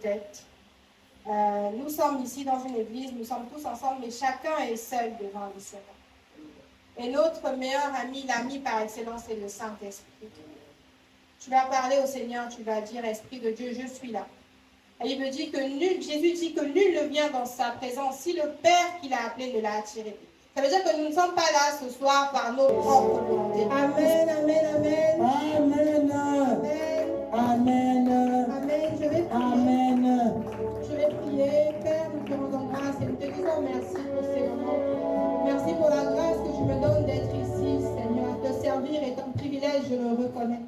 têtes. Nous sommes ici dans une église, nous sommes tous ensemble, mais chacun est seul devant le Seigneur. Et notre meilleur ami, l'ami par excellence, c'est le Saint-Esprit. Tu vas parler au Seigneur, tu vas dire, Esprit de Dieu, je suis là. Et il me dit que Jésus dit que nul ne vient dans sa présence si le Père qui l'a appelé ne l'a attiré. Ça veut dire que nous ne sommes pas là ce soir par nos propres volontés. Amen, amen, amen. Amen. Amen. Amen. Amen. Je vais prier. Amen. Je vais prier. Père, nous te rendons grâce et nous te disons merci pour ces moments. Merci pour la grâce que tu me donnes d'être ici, Seigneur. Te servir est un privilège, je le reconnais.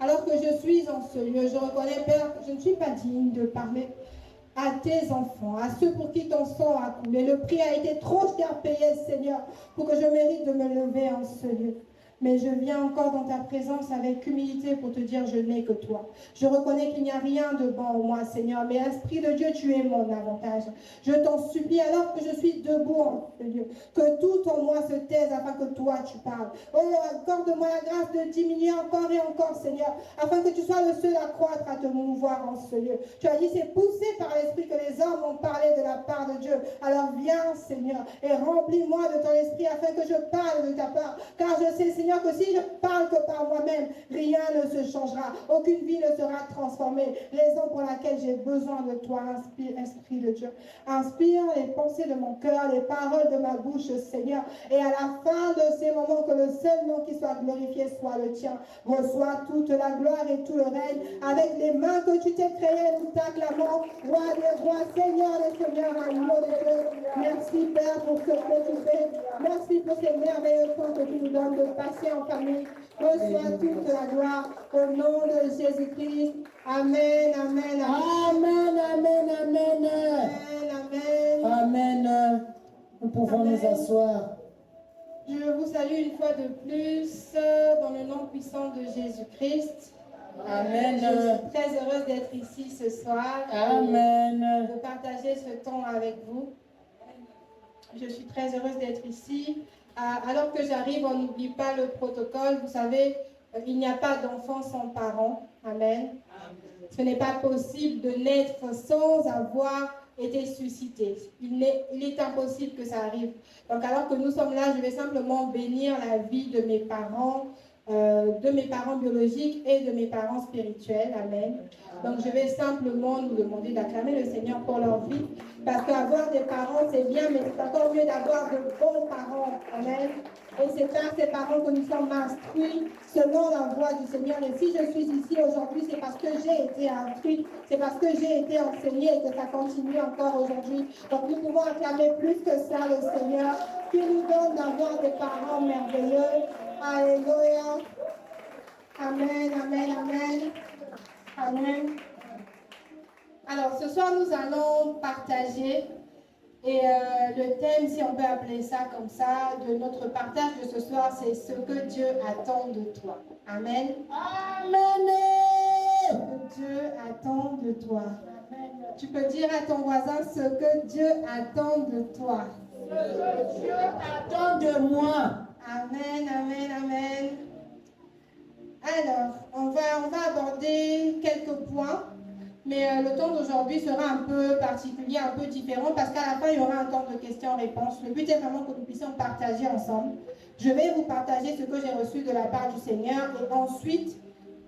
Alors que je suis en ce lieu, je reconnais, Père, que je ne suis pas digne de parler à tes enfants, à ceux pour qui ton sang a coulé. Le prix a été trop cher payé, Seigneur, pour que je mérite de me lever en ce lieu. Mais je viens encore dans ta présence avec humilité pour te dire, je n'ai que toi. Je reconnais qu'il n'y a rien de bon en moi, Seigneur, mais Esprit de Dieu, tu es mon avantage. Je t'en supplie, alors que je suis debout en ce lieu, que tout en moi se taise afin que toi, tu parles. Oh, accorde-moi la grâce de diminuer encore et encore, Seigneur, afin que tu sois le seul à croître, à te mouvoir en ce lieu. Tu as dit, c'est poussé par l'Esprit que les hommes ont parlé de la part de Dieu. Alors viens, Seigneur, et remplis-moi de ton esprit afin que je parle de ta part. Car je sais, Seigneur, que si je parle que par moi-même, rien ne se changera. Aucune vie ne sera transformée. Raison pour laquelle j'ai besoin de toi, Esprit de Dieu. Inspire les pensées de mon cœur, les paroles de ma bouche, Seigneur. Et à la fin de ces moments, que le seul nom qui soit glorifié soit le tien. Reçois toute la gloire et tout le règne. Avec les mains que tu t'es créées, nous t'acclamons. Roi des rois, Seigneur des seigneurs, agneau de Dieu. Merci, Père, pour ce que tu fais. Merci pour ces merveilleux temps que tu nous donnes de passer en famille. Reçois toute la gloire au nom de Jésus-Christ. Amen, amen, Amen, amen, amen. amen. Amen. Nous pouvons nous asseoir. Je vous salue une fois de plus dans le nom puissant de Jésus-Christ. Amen. Je suis très heureuse d'être ici ce soir. Amen. De partager ce temps avec vous. Je suis très heureuse d'être ici. Alors que j'arrive, on n'oublie pas le protocole. Vous savez, il n'y a pas d'enfant sans parents. Amen. Ce n'est pas possible de naître sans avoir été suscité. Il est impossible que ça arrive. Donc alors que nous sommes là, je vais simplement bénir la vie de mes parents biologiques et de mes parents spirituels. Amen. Donc je vais simplement nous demander d'acclamer le Seigneur pour leur vie. Parce qu'avoir des parents, c'est bien, mais c'est encore mieux d'avoir de bons parents. Amen. Et c'est par ces parents que nous sommes instruits selon la voie du Seigneur. Et si je suis ici aujourd'hui, c'est parce que j'ai été instruite, c'est parce que j'ai été enseignée et que ça continue encore aujourd'hui. Donc nous pouvons acclamer plus que ça le Seigneur qui nous donne d'avoir des parents merveilleux. Alléluia. Amen, amen, amen. Amen. Alors, ce soir, nous allons partager, et le thème, si on peut appeler ça comme ça, de notre partage de ce soir, c'est ce que Dieu attend de toi. Amen. Amen. Ce que Dieu attend de toi. Amen. Tu peux dire à ton voisin ce que Dieu attend de toi. Ce que Dieu attend de moi. Amen, amen, amen. Alors, on va aborder quelques points. Mais le temps d'aujourd'hui sera un peu particulier, un peu différent, parce qu'à la fin, il y aura un temps de questions-réponses. Le but est vraiment que nous puissions partager ensemble. Je vais vous partager ce que j'ai reçu de la part du Seigneur, et ensuite,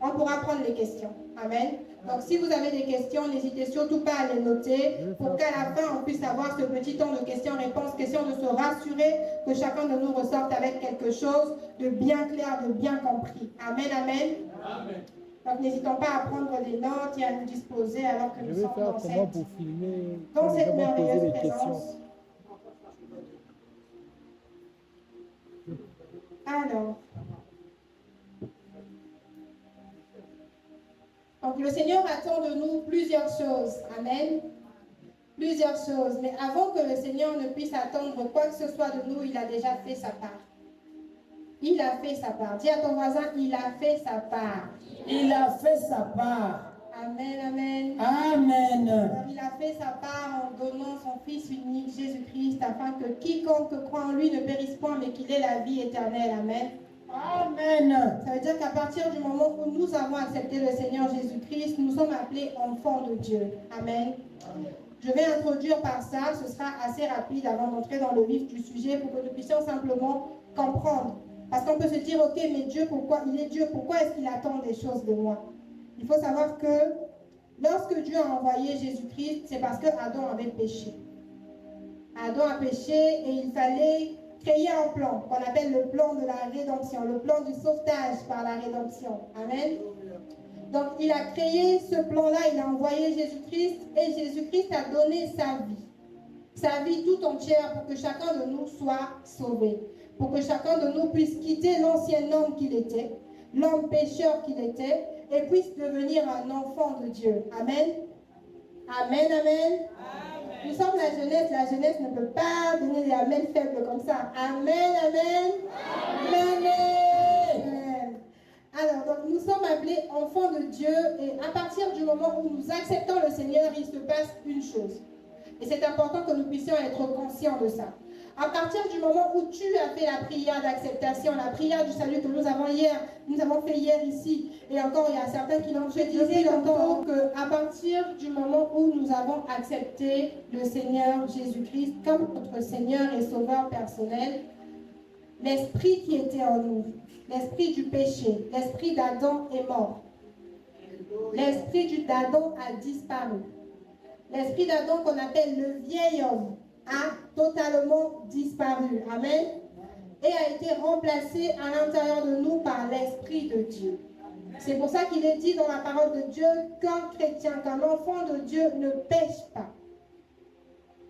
on pourra prendre les questions. Amen. Donc, si vous avez des questions, n'hésitez surtout pas à les noter, pour qu'à la fin, on puisse avoir ce petit temps de questions-réponses, question de se rassurer que chacun de nous ressorte avec quelque chose de bien clair, de bien compris. Amen, amen. Amen. Donc, n'hésitons pas à prendre des notes et à nous disposer alors que nous sommes dans cette merveilleuse présence. Alors, donc le Seigneur attend de nous plusieurs choses. Amen. Plusieurs choses. Mais avant que le Seigneur ne puisse attendre quoi que ce soit de nous, il a déjà fait sa part. Il a fait sa part. Dis à ton voisin, il a fait sa part. Il a fait sa part. Amen, amen. Amen. Alors, il a fait sa part en donnant son Fils unique, Jésus-Christ, afin que quiconque croit en lui ne périsse point, mais qu'il ait la vie éternelle. Amen. Amen. Ça veut dire qu'à partir du moment où nous avons accepté le Seigneur Jésus-Christ, nous sommes appelés enfants de Dieu. Amen. Je vais introduire par ça, ce sera assez rapide avant d'entrer dans le vif du sujet pour que nous puissions simplement comprendre. Parce qu'on peut se dire, ok, mais Dieu, pourquoi il est Dieu? Pourquoi est-ce qu'il attend des choses de moi? Il faut savoir que lorsque Dieu a envoyé Jésus-Christ, c'est parce que Adam avait péché. Adam a péché et il fallait créer un plan qu'on appelle le plan de la rédemption, le plan du sauvetage par la rédemption. Amen. Donc il a créé ce plan-là, il a envoyé Jésus-Christ et Jésus-Christ a donné sa vie tout entière pour que chacun de nous soit sauvé, pour que chacun de nous puisse quitter l'ancien homme qu'il était, l'homme pécheur qu'il était, et puisse devenir un enfant de Dieu. Amen. Amen, amen. Amen. Nous sommes la jeunesse ne peut pas donner des amens faibles comme ça. Amen, amen. Amen. Amen. Alors, donc, nous sommes appelés enfants de Dieu et à partir du moment où nous acceptons le Seigneur, il se passe une chose. Et c'est important que nous puissions être conscients de ça. À partir du moment où tu as fait la prière d'acceptation, la prière du salut que nous avons fait hier ici, et encore il y a certains qui l'ont fait depuis longtemps, qu'à partir du moment où nous avons accepté le Seigneur Jésus-Christ comme notre Seigneur et Sauveur personnel, l'esprit qui était en nous, l'esprit du péché, l'esprit d'Adam est mort. L'esprit d'Adam a disparu. L'esprit d'Adam qu'on appelle le vieil homme a totalement disparu. Amen. Et a été remplacé à l'intérieur de nous par l'Esprit de Dieu. C'est pour ça qu'il est dit dans la parole de Dieu qu'un chrétien, qu'un enfant de Dieu ne pêche pas.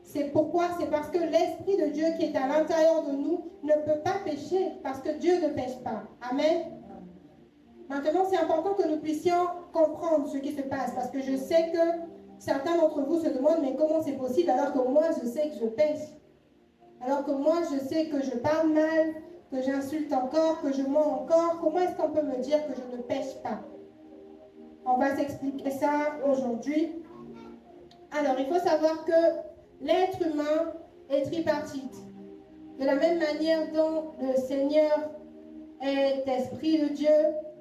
C'est pourquoi? C'est parce que l'Esprit de Dieu qui est à l'intérieur de nous ne peut pas pécher, parce que Dieu ne pêche pas. Amen. Maintenant, c'est important que nous puissions comprendre ce qui se passe, parce que je sais que certains d'entre vous se demandent, mais comment c'est possible alors que moi je sais que je pêche? Alors que moi je sais que je parle mal, que j'insulte encore, que je mens encore. Comment est-ce qu'on peut me dire que je ne pêche pas? On va s'expliquer ça aujourd'hui. Alors, il faut savoir que l'être humain est tripartite. De la même manière dont le Seigneur est Esprit de Dieu,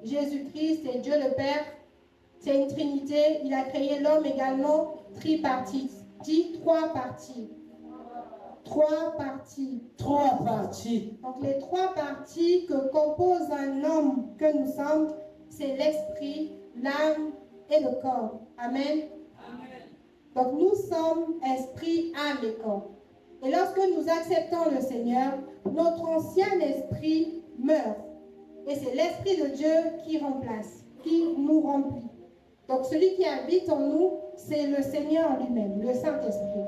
Jésus-Christ et Dieu le Père, c'est une trinité. Il a créé l'homme également tripartite. Dit trois parties. Trois parties. Trois parties. Donc les trois parties que compose un homme que nous sommes, c'est l'esprit, l'âme et le corps. Amen. Amen. Donc nous sommes esprit, âme et corps. Et lorsque nous acceptons le Seigneur, notre ancien esprit meurt. Et c'est l'Esprit de Dieu qui remplace, qui nous remplit. Donc celui qui habite en nous, c'est le Seigneur lui-même, le Saint-Esprit.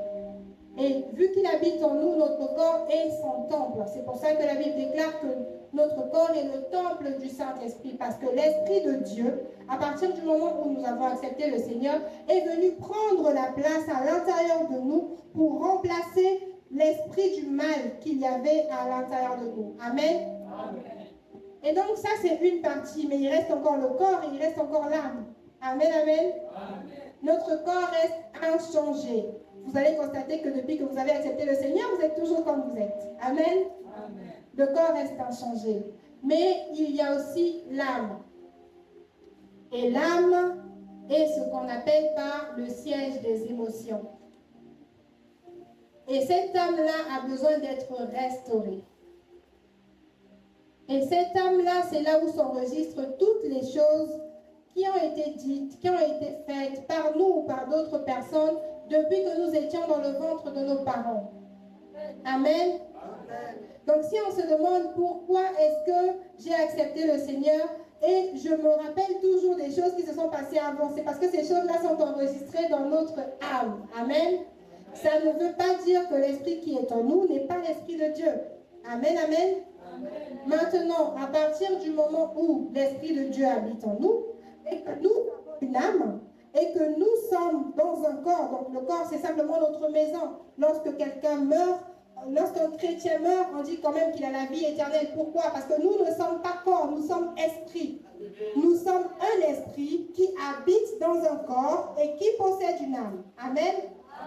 Et vu qu'il habite en nous, notre corps est son temple. C'est pour ça que la Bible déclare que notre corps est le temple du Saint-Esprit. Parce que l'Esprit de Dieu, à partir du moment où nous avons accepté le Seigneur, est venu prendre la place à l'intérieur de nous pour remplacer l'esprit du mal qu'il y avait à l'intérieur de nous. Amen. Amen. Et donc ça c'est une partie, mais il reste encore le corps et il reste encore l'âme. Amen, amen. Amen. Notre corps reste inchangé. Vous allez constater que depuis que vous avez accepté le Seigneur, vous êtes toujours comme vous êtes. Amen. Amen. Le corps reste inchangé. Mais il y a aussi l'âme. Et l'âme est ce qu'on appelle par le siège des émotions. Et cette âme-là a besoin d'être restaurée. Et cette âme-là, c'est là où s'enregistrent toutes les choses qui ont été dites, qui ont été faites par nous ou par d'autres personnes depuis que nous étions dans le ventre de nos parents. Amen. Amen. Donc si on se demande pourquoi est-ce que j'ai accepté le Seigneur et je me rappelle toujours des choses qui se sont passées avant, c'est parce que ces choses-là sont enregistrées dans notre âme. Amen. Ça ne veut pas dire que l'esprit qui est en nous n'est pas l'esprit de Dieu. Amen, amen. Amen. Maintenant, à partir du moment où l'esprit de Dieu habite en nous, et que nous avons une âme, et que nous sommes dans un corps, donc le corps c'est simplement notre maison. Lorsque quelqu'un meurt, lorsqu'un chrétien meurt, on dit quand même qu'il a la vie éternelle. Pourquoi? Parce que nous ne sommes pas corps, nous sommes esprit. Nous sommes un esprit qui habite dans un corps et qui possède une âme. Amen.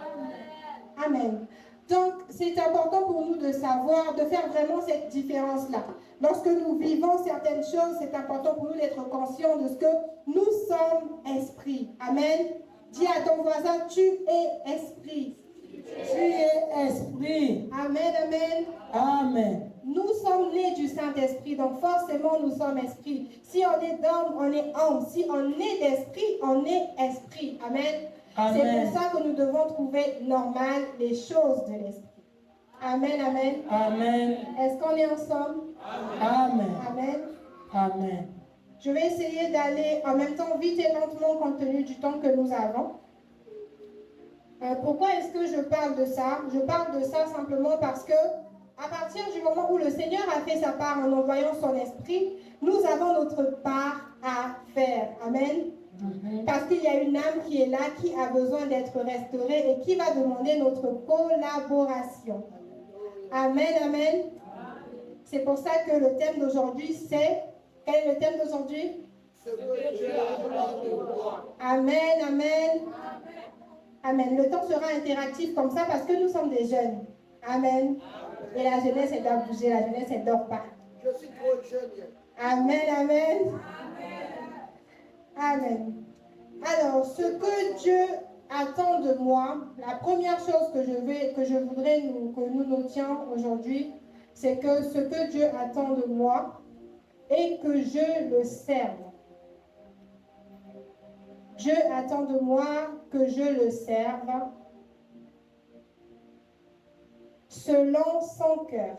Amen. Amen. Donc, c'est important pour nous de savoir, de faire vraiment cette différence-là. Lorsque nous vivons certaines choses, c'est important pour nous d'être conscients de ce que nous sommes esprit. Amen. Dis à ton voisin, tu es esprit. Tu es esprit. Amen, amen. Amen. Nous sommes nés du Saint-Esprit, donc forcément nous sommes esprits. Si on est d'homme, on est homme. Si on est d'esprit, on est esprit. Amen. Amen. C'est pour ça que nous devons trouver normal les choses de l'esprit. Amen, amen. Amen. Est-ce qu'on est ensemble? Amen. Amen. Amen. Je vais essayer d'aller en même temps vite et lentement compte tenu du temps que nous avons. Pourquoi est-ce que je parle de ça? Je parle de ça simplement parce que à partir du moment où le Seigneur a fait sa part en envoyant son esprit, nous avons notre part à faire. Amen. Parce qu'il y a une âme qui est là, qui a besoin d'être restaurée et qui va demander notre collaboration. Amen, amen. C'est pour ça que le thème d'aujourd'hui, c'est... Quel est le thème d'aujourd'hui? Amen, amen. Amen. Le temps sera interactif comme ça parce que nous sommes des jeunes. Amen. Et la jeunesse, elle doit bouger. La jeunesse, elle ne dort pas. Je suis trop jeune. Amen, amen. Amen. Alors, ce que Dieu attend de moi, la première chose que je voudrais que nous notions aujourd'hui, c'est que ce que Dieu attend de moi est que je le serve. Dieu attend de moi que je le serve selon son cœur.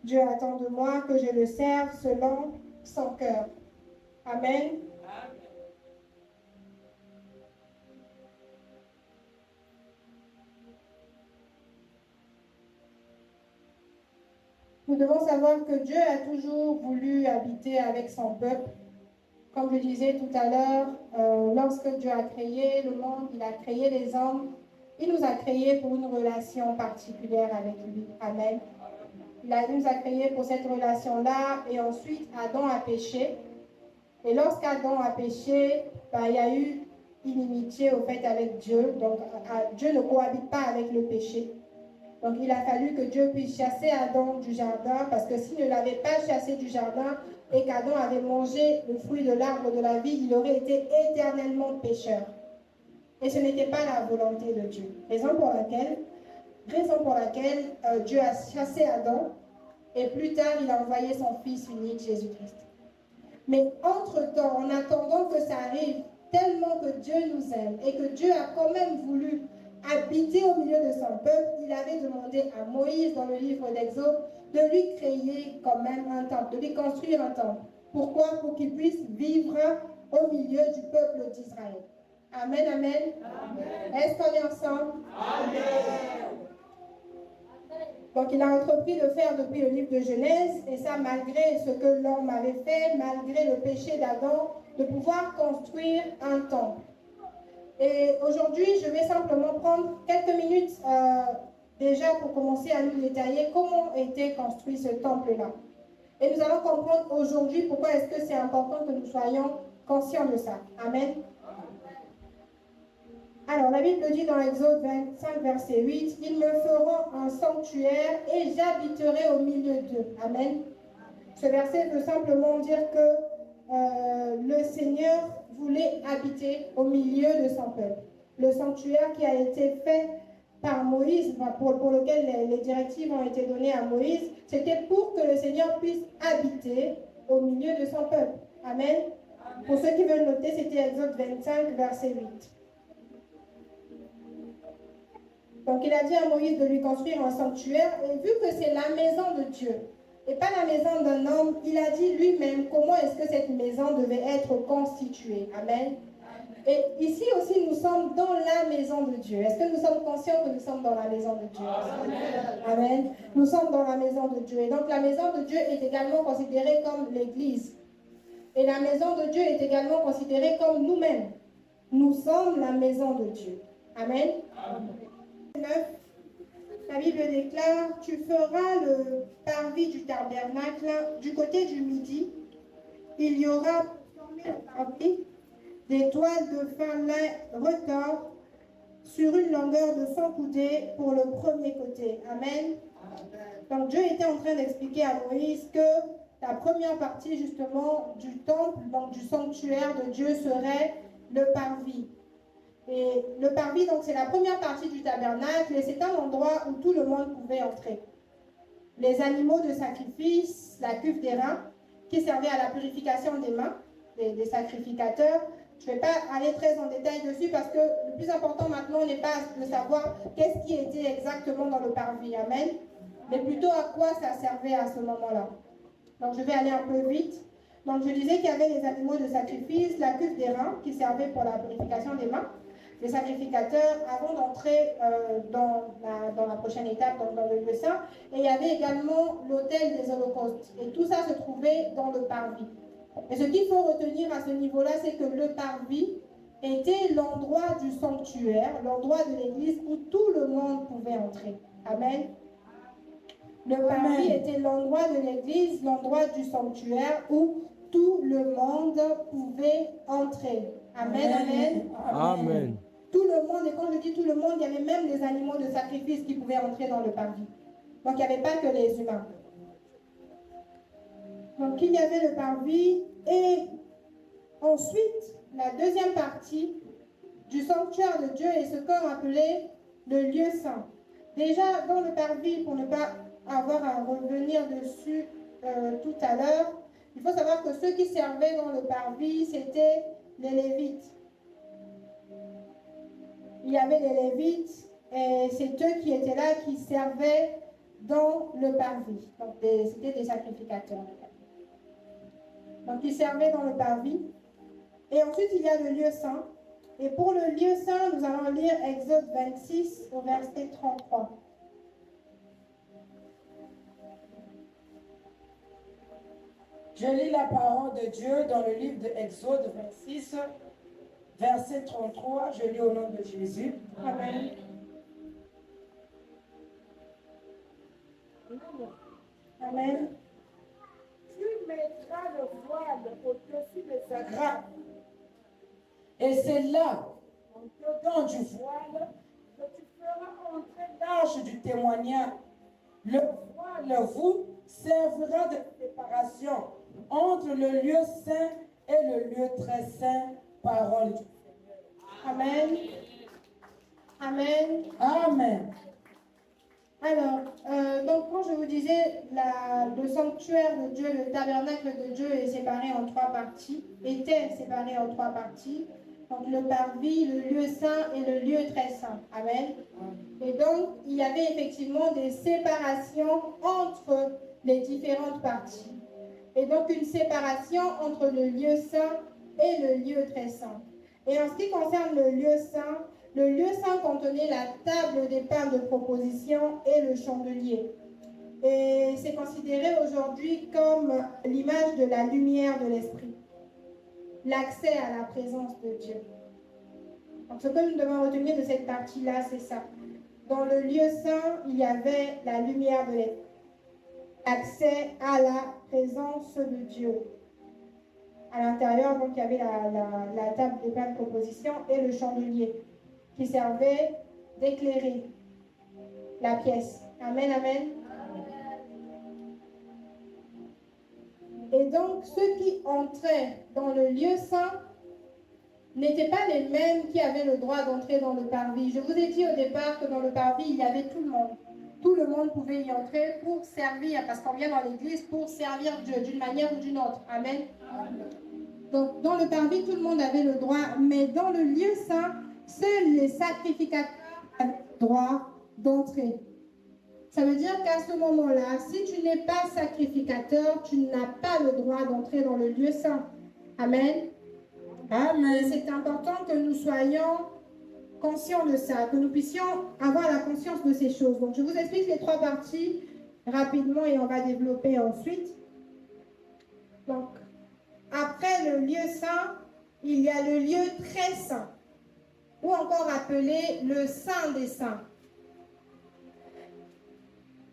Dieu attend de moi que je le serve selon son cœur. Amen. Nous devons savoir que Dieu a toujours voulu habiter avec son peuple. Comme je disais tout à l'heure, lorsque Dieu a créé le monde, il a créé les hommes, il nous a créés pour une relation particulière avec lui. Amen. Il nous a créés pour cette relation-là et ensuite Adam a péché. Et lorsqu'Adam a péché, il y a eu inimitié au fait avec Dieu. Donc Dieu ne cohabite pas avec le péché. Donc il a fallu que Dieu puisse chasser Adam du jardin parce que s'il ne l'avait pas chassé du jardin et qu'Adam avait mangé le fruit de l'arbre de la vie, il aurait été éternellement pécheur. Et ce n'était pas la volonté de Dieu. Raison pour laquelle Dieu a chassé Adam et plus tard il a envoyé son fils unique Jésus-Christ. Mais entre-temps, en attendant que ça arrive, tellement que Dieu nous aime et que Dieu a quand même voulu habiter au milieu de son peuple, il avait demandé à Moïse dans le livre d'Exode de lui créer quand même un temple, de lui construire un temple. Pourquoi? Pour qu'il puisse vivre au milieu du peuple d'Israël. Amen, amen. Amen. Est-ce qu'on est ensemble? Amen. Donc il a entrepris de faire depuis le livre de Genèse, et ça malgré ce que l'homme avait fait, malgré le péché d'Adam, de pouvoir construire un temple. Et aujourd'hui, je vais simplement prendre quelques minutes déjà pour commencer à nous détailler comment était construit ce temple-là. Et nous allons comprendre aujourd'hui pourquoi est-ce que c'est important que nous soyons conscients de ça. Amen. Alors, la Bible dit dans Exode 25, verset 8, « Ils me feront un sanctuaire et j'habiterai au milieu d'eux. » Amen. Ce verset veut simplement dire que le Seigneur voulait habiter au milieu de son peuple. Le sanctuaire qui a été fait par Moïse, pour lequel les directives ont été données à Moïse, c'était pour que le Seigneur puisse habiter au milieu de son peuple. Amen. Amen. Pour ceux qui veulent noter, c'était Exode 25, verset 8. Donc il a dit à Moïse de lui construire un sanctuaire, et vu que c'est la maison de Dieu, et pas la maison d'un homme, il a dit lui-même comment est-ce que cette maison devait être constituée. Amen. Et ici aussi, nous sommes dans la maison de Dieu. Est-ce que nous sommes conscients que nous sommes dans la maison de Dieu? Amen. Amen. Nous sommes dans la maison de Dieu. Et donc la maison de Dieu est également considérée comme l'Église. Et la maison de Dieu est également considérée comme nous-mêmes. Nous sommes la maison de Dieu. Amen. Amen. 9, la Bible déclare, tu feras le parvis du tabernacle du côté du midi. Il y aura des toiles de fin lin retors sur une longueur de 100 coudées pour le premier côté. Amen. Donc Dieu était en train d'expliquer à Moïse que la première partie justement du temple, donc du sanctuaire de Dieu, serait le parvis. Et le parvis, donc c'est la première partie du tabernacle et c'est un endroit où tout le monde pouvait entrer. Les animaux de sacrifice, la cuve des reins, qui servait à la purification des mains des sacrificateurs. Je ne vais pas aller très en détail dessus parce que le plus important maintenant n'est pas de savoir qu'est-ce qui était exactement dans le parvis. Amen. Mais plutôt à quoi ça servait à ce moment-là. Donc je vais aller un peu vite. Donc je disais qu'il y avait les animaux de sacrifice, la cuve des reins qui servait pour la purification des mains. Les sacrificateurs avant d'entrer dans la prochaine étape, donc dans le lieu saint. Et il y avait également l'autel des holocaustes. Et tout ça se trouvait dans le parvis. Et ce qu'il faut retenir à ce niveau-là, c'est que le parvis était l'endroit du sanctuaire, l'endroit de l'église où tout le monde pouvait entrer. Amen. Le parvis était l'endroit de l'église, l'endroit du sanctuaire où tout le monde pouvait entrer. Amen, amen. Amen. Tout le monde, et quand je dis tout le monde, il y avait même des animaux de sacrifice qui pouvaient entrer dans le parvis. Donc il n'y avait pas que les humains. Donc il y avait le parvis et ensuite la deuxième partie du sanctuaire de Dieu est ce qu'on appelait le lieu saint. Déjà dans le parvis, pour ne pas avoir à revenir dessus tout à l'heure, il faut savoir que ceux qui servaient dans le parvis, c'était les Lévites. Il y avait les Lévites et c'est eux qui étaient là, qui servaient dans le parvis. Donc c'était des sacrificateurs. Donc ils servaient dans le parvis. Et ensuite il y a le lieu saint. Et pour le lieu saint, nous allons lire Exode 26 au verset 33. Je lis la parole de Dieu dans le livre de Exode 26, verset 33. Je lis au nom de Jésus. Amen. Amen. Tu mettras le voile au-dessus de sa grappe. Et c'est là, en dedans du voile, que tu feras entrer l'arche du témoignage. Le voile, vous, servira de séparation entre le lieu saint et le lieu très saint, parole du Seigneur. Amen. Amen. Amen. Alors, donc quand je vous disais, le sanctuaire de Dieu, le tabernacle de Dieu est séparé en trois parties, était séparé en trois parties. Donc le parvis, le lieu saint et le lieu très saint. Amen. Et donc, il y avait effectivement des séparations entre les différentes parties. Et donc une séparation entre le lieu saint et le lieu très saint. Et en ce qui concerne le lieu saint contenait la table des pains de proposition et le chandelier. Et c'est considéré aujourd'hui comme l'image de la lumière de l'esprit. L'accès à la présence de Dieu. Donc ce que nous devons retenir de cette partie-là, c'est ça. Dans le lieu saint, il y avait la lumière de l'esprit. Accès à la présence de Dieu. À l'intérieur, donc, il y avait la table des pains de proposition et le chandelier qui servait d'éclairer la pièce. Amen, amen. Et donc, ceux qui entraient dans le lieu saint n'étaient pas les mêmes qui avaient le droit d'entrer dans le parvis. Je vous ai dit au départ que dans le parvis, il y avait tout le monde. Tout le monde pouvait y entrer pour servir, parce qu'on vient dans l'église pour servir Dieu d'une manière ou d'une autre. Amen. Donc, dans le parvis, tout le monde avait le droit, mais dans le lieu saint, seuls les sacrificateurs avaient le droit d'entrer. Ça veut dire qu'à ce moment-là, si tu n'es pas sacrificateur, tu n'as pas le droit d'entrer dans le lieu saint. Amen. Amen. Et c'est important que nous soyons conscients de ça, que nous puissions avoir la conscience de ces choses. Donc, je vous explique les trois parties rapidement et on va développer ensuite. Donc, après le lieu saint, il y a le lieu très saint, ou encore appelé le Saint des Saints.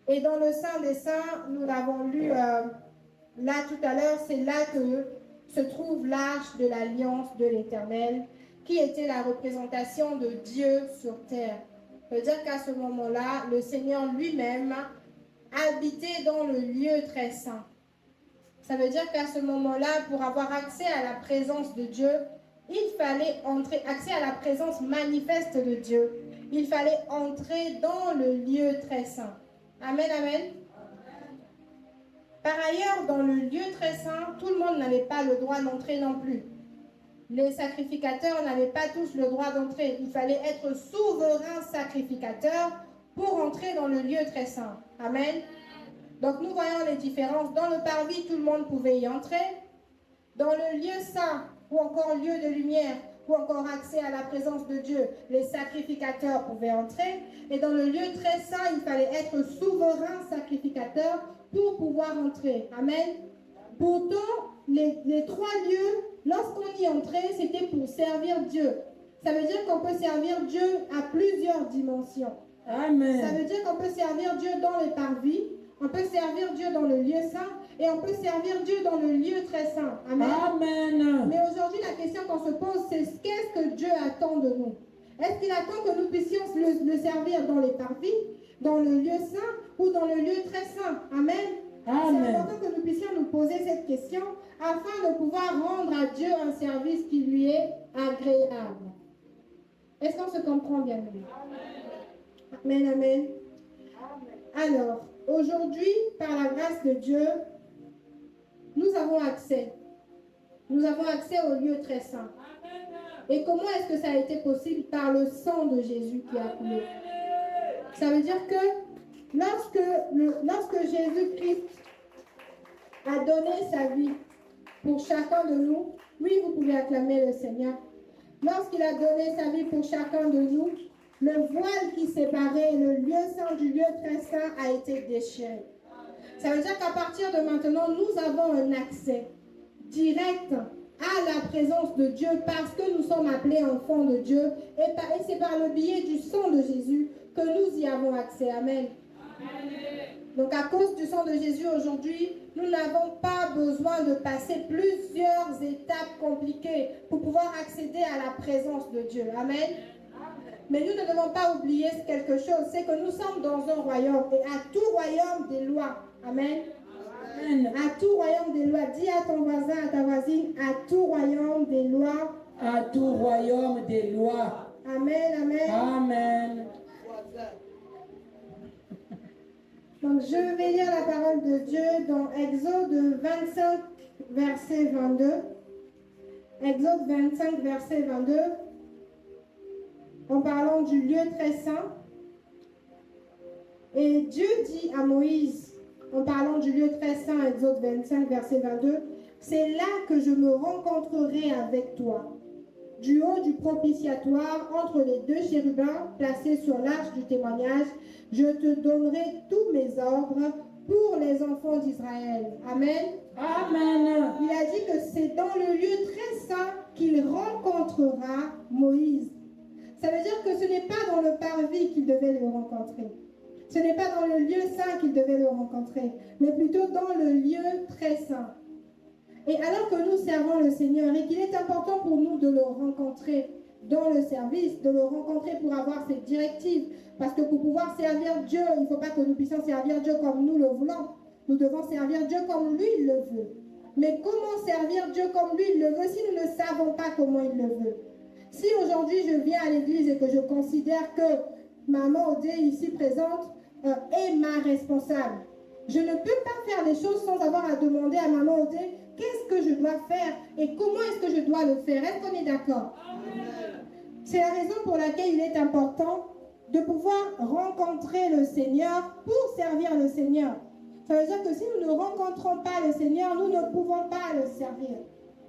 Et dans le Saint des Saints, nous l'avons lu là tout à l'heure, c'est là que se trouve l'arche de l'alliance de l'Éternel, qui était la représentation de Dieu sur terre. Ça veut dire qu'à ce moment-là, le Seigneur lui-même habitait dans le lieu très saint. Ça veut dire qu'à ce moment-là, pour avoir accès à la présence de Dieu, il fallait entrer, accès à la présence manifeste de Dieu, il fallait entrer dans le lieu très saint. Amen, amen. Par ailleurs, dans le lieu très saint, tout le monde n'avait pas le droit d'entrer non plus. Les sacrificateurs n'avaient pas tous le droit d'entrer. Il fallait être souverain sacrificateur pour entrer dans le lieu très saint. Amen. Donc nous voyons les différences. Dans le parvis, tout le monde pouvait y entrer. Dans le lieu saint, ou encore lieu de lumière, ou encore accès à la présence de Dieu, les sacrificateurs pouvaient entrer. Et dans le lieu très saint, il fallait être souverain sacrificateur pour pouvoir entrer. Amen. Pourtant, les trois lieux, lorsqu'on y entrait, c'était pour servir Dieu. Ça veut dire qu'on peut servir Dieu à plusieurs dimensions. Amen. Ça veut dire qu'on peut servir Dieu dans les parvis, on peut servir Dieu dans le lieu saint et on peut servir Dieu dans le lieu très saint. Amen. Amen. Mais aujourd'hui, la question qu'on se pose, c'est qu'est-ce que Dieu attend de nous? Est-ce qu'il attend que nous puissions le servir dans les parvis, dans le lieu saint ou dans le lieu très saint? Amen. Amen. C'est important que nous puissions nous poser cette question afin de pouvoir rendre à Dieu un service qui lui est agréable. Est-ce qu'on se comprend bien? Amen, amen. Alors, aujourd'hui, par la grâce de Dieu, nous avons accès. Nous avons accès au lieu très saint. Et comment est-ce que ça a été possible? Par le sang de Jésus qui a coulé. Ça veut dire que lorsque Jésus-Christ a donné sa vie pour chacun de nous, oui, vous pouvez acclamer le Seigneur. Lorsqu'il a donné sa vie pour chacun de nous, le voile qui séparait le lieu saint du lieu très saint a été déchiré. Ça veut dire qu'à partir de maintenant, nous avons un accès direct à la présence de Dieu parce que nous sommes appelés enfants de Dieu et c'est par le biais du sang de Jésus que nous y avons accès. Amen. Donc à cause du sang de Jésus aujourd'hui, nous n'avons pas besoin de passer plusieurs étapes compliquées pour pouvoir accéder à la présence de Dieu. Amen. Mais nous ne devons pas oublier quelque chose, c'est que nous sommes dans un royaume et à tout royaume des lois. Amen. Amen. À tout royaume des lois. Dis à ton voisin, à ta voisine, à tout royaume des lois. À tout royaume des lois. Amen, amen. Amen. Donc je vais lire la parole de Dieu dans Exode 25, verset 22. Exode 25, verset 22. En parlant du lieu très saint. Et Dieu dit à Moïse, en parlant du lieu très saint, Exode 25, verset 22, « C'est là que je me rencontrerai avec toi, du haut du propitiatoire, entre les deux chérubins placés sur l'arche du témoignage, je te donnerai tous mes ordres pour les enfants d'Israël. » Amen. Amen. Il a dit que c'est dans le lieu très saint qu'il rencontrera Moïse. Ça veut dire que ce n'est pas dans le parvis qu'il devait le rencontrer. Ce n'est pas dans le lieu saint qu'il devait le rencontrer, mais plutôt dans le lieu très saint. Et alors que nous servons le Seigneur et qu'il est important pour nous de le rencontrer dans le service, de le rencontrer pour avoir ses directives, parce que pour pouvoir servir Dieu, il ne faut pas que nous puissions servir Dieu comme nous le voulons. Nous devons servir Dieu comme lui le veut. Mais comment servir Dieu comme lui le veut si nous ne savons pas comment il le veut? Si aujourd'hui je viens à l'église et que je considère que Maman Odé ici présente est ma responsable, je ne peux pas faire les choses sans avoir à demander à Maman Odé qu'est-ce que je dois faire et comment est-ce que je dois le faire. Est-ce qu'on est d'accord? C'est la raison pour laquelle il est important de pouvoir rencontrer le Seigneur pour servir le Seigneur. Ça veut dire que si nous ne rencontrons pas le Seigneur, nous ne pouvons pas le servir.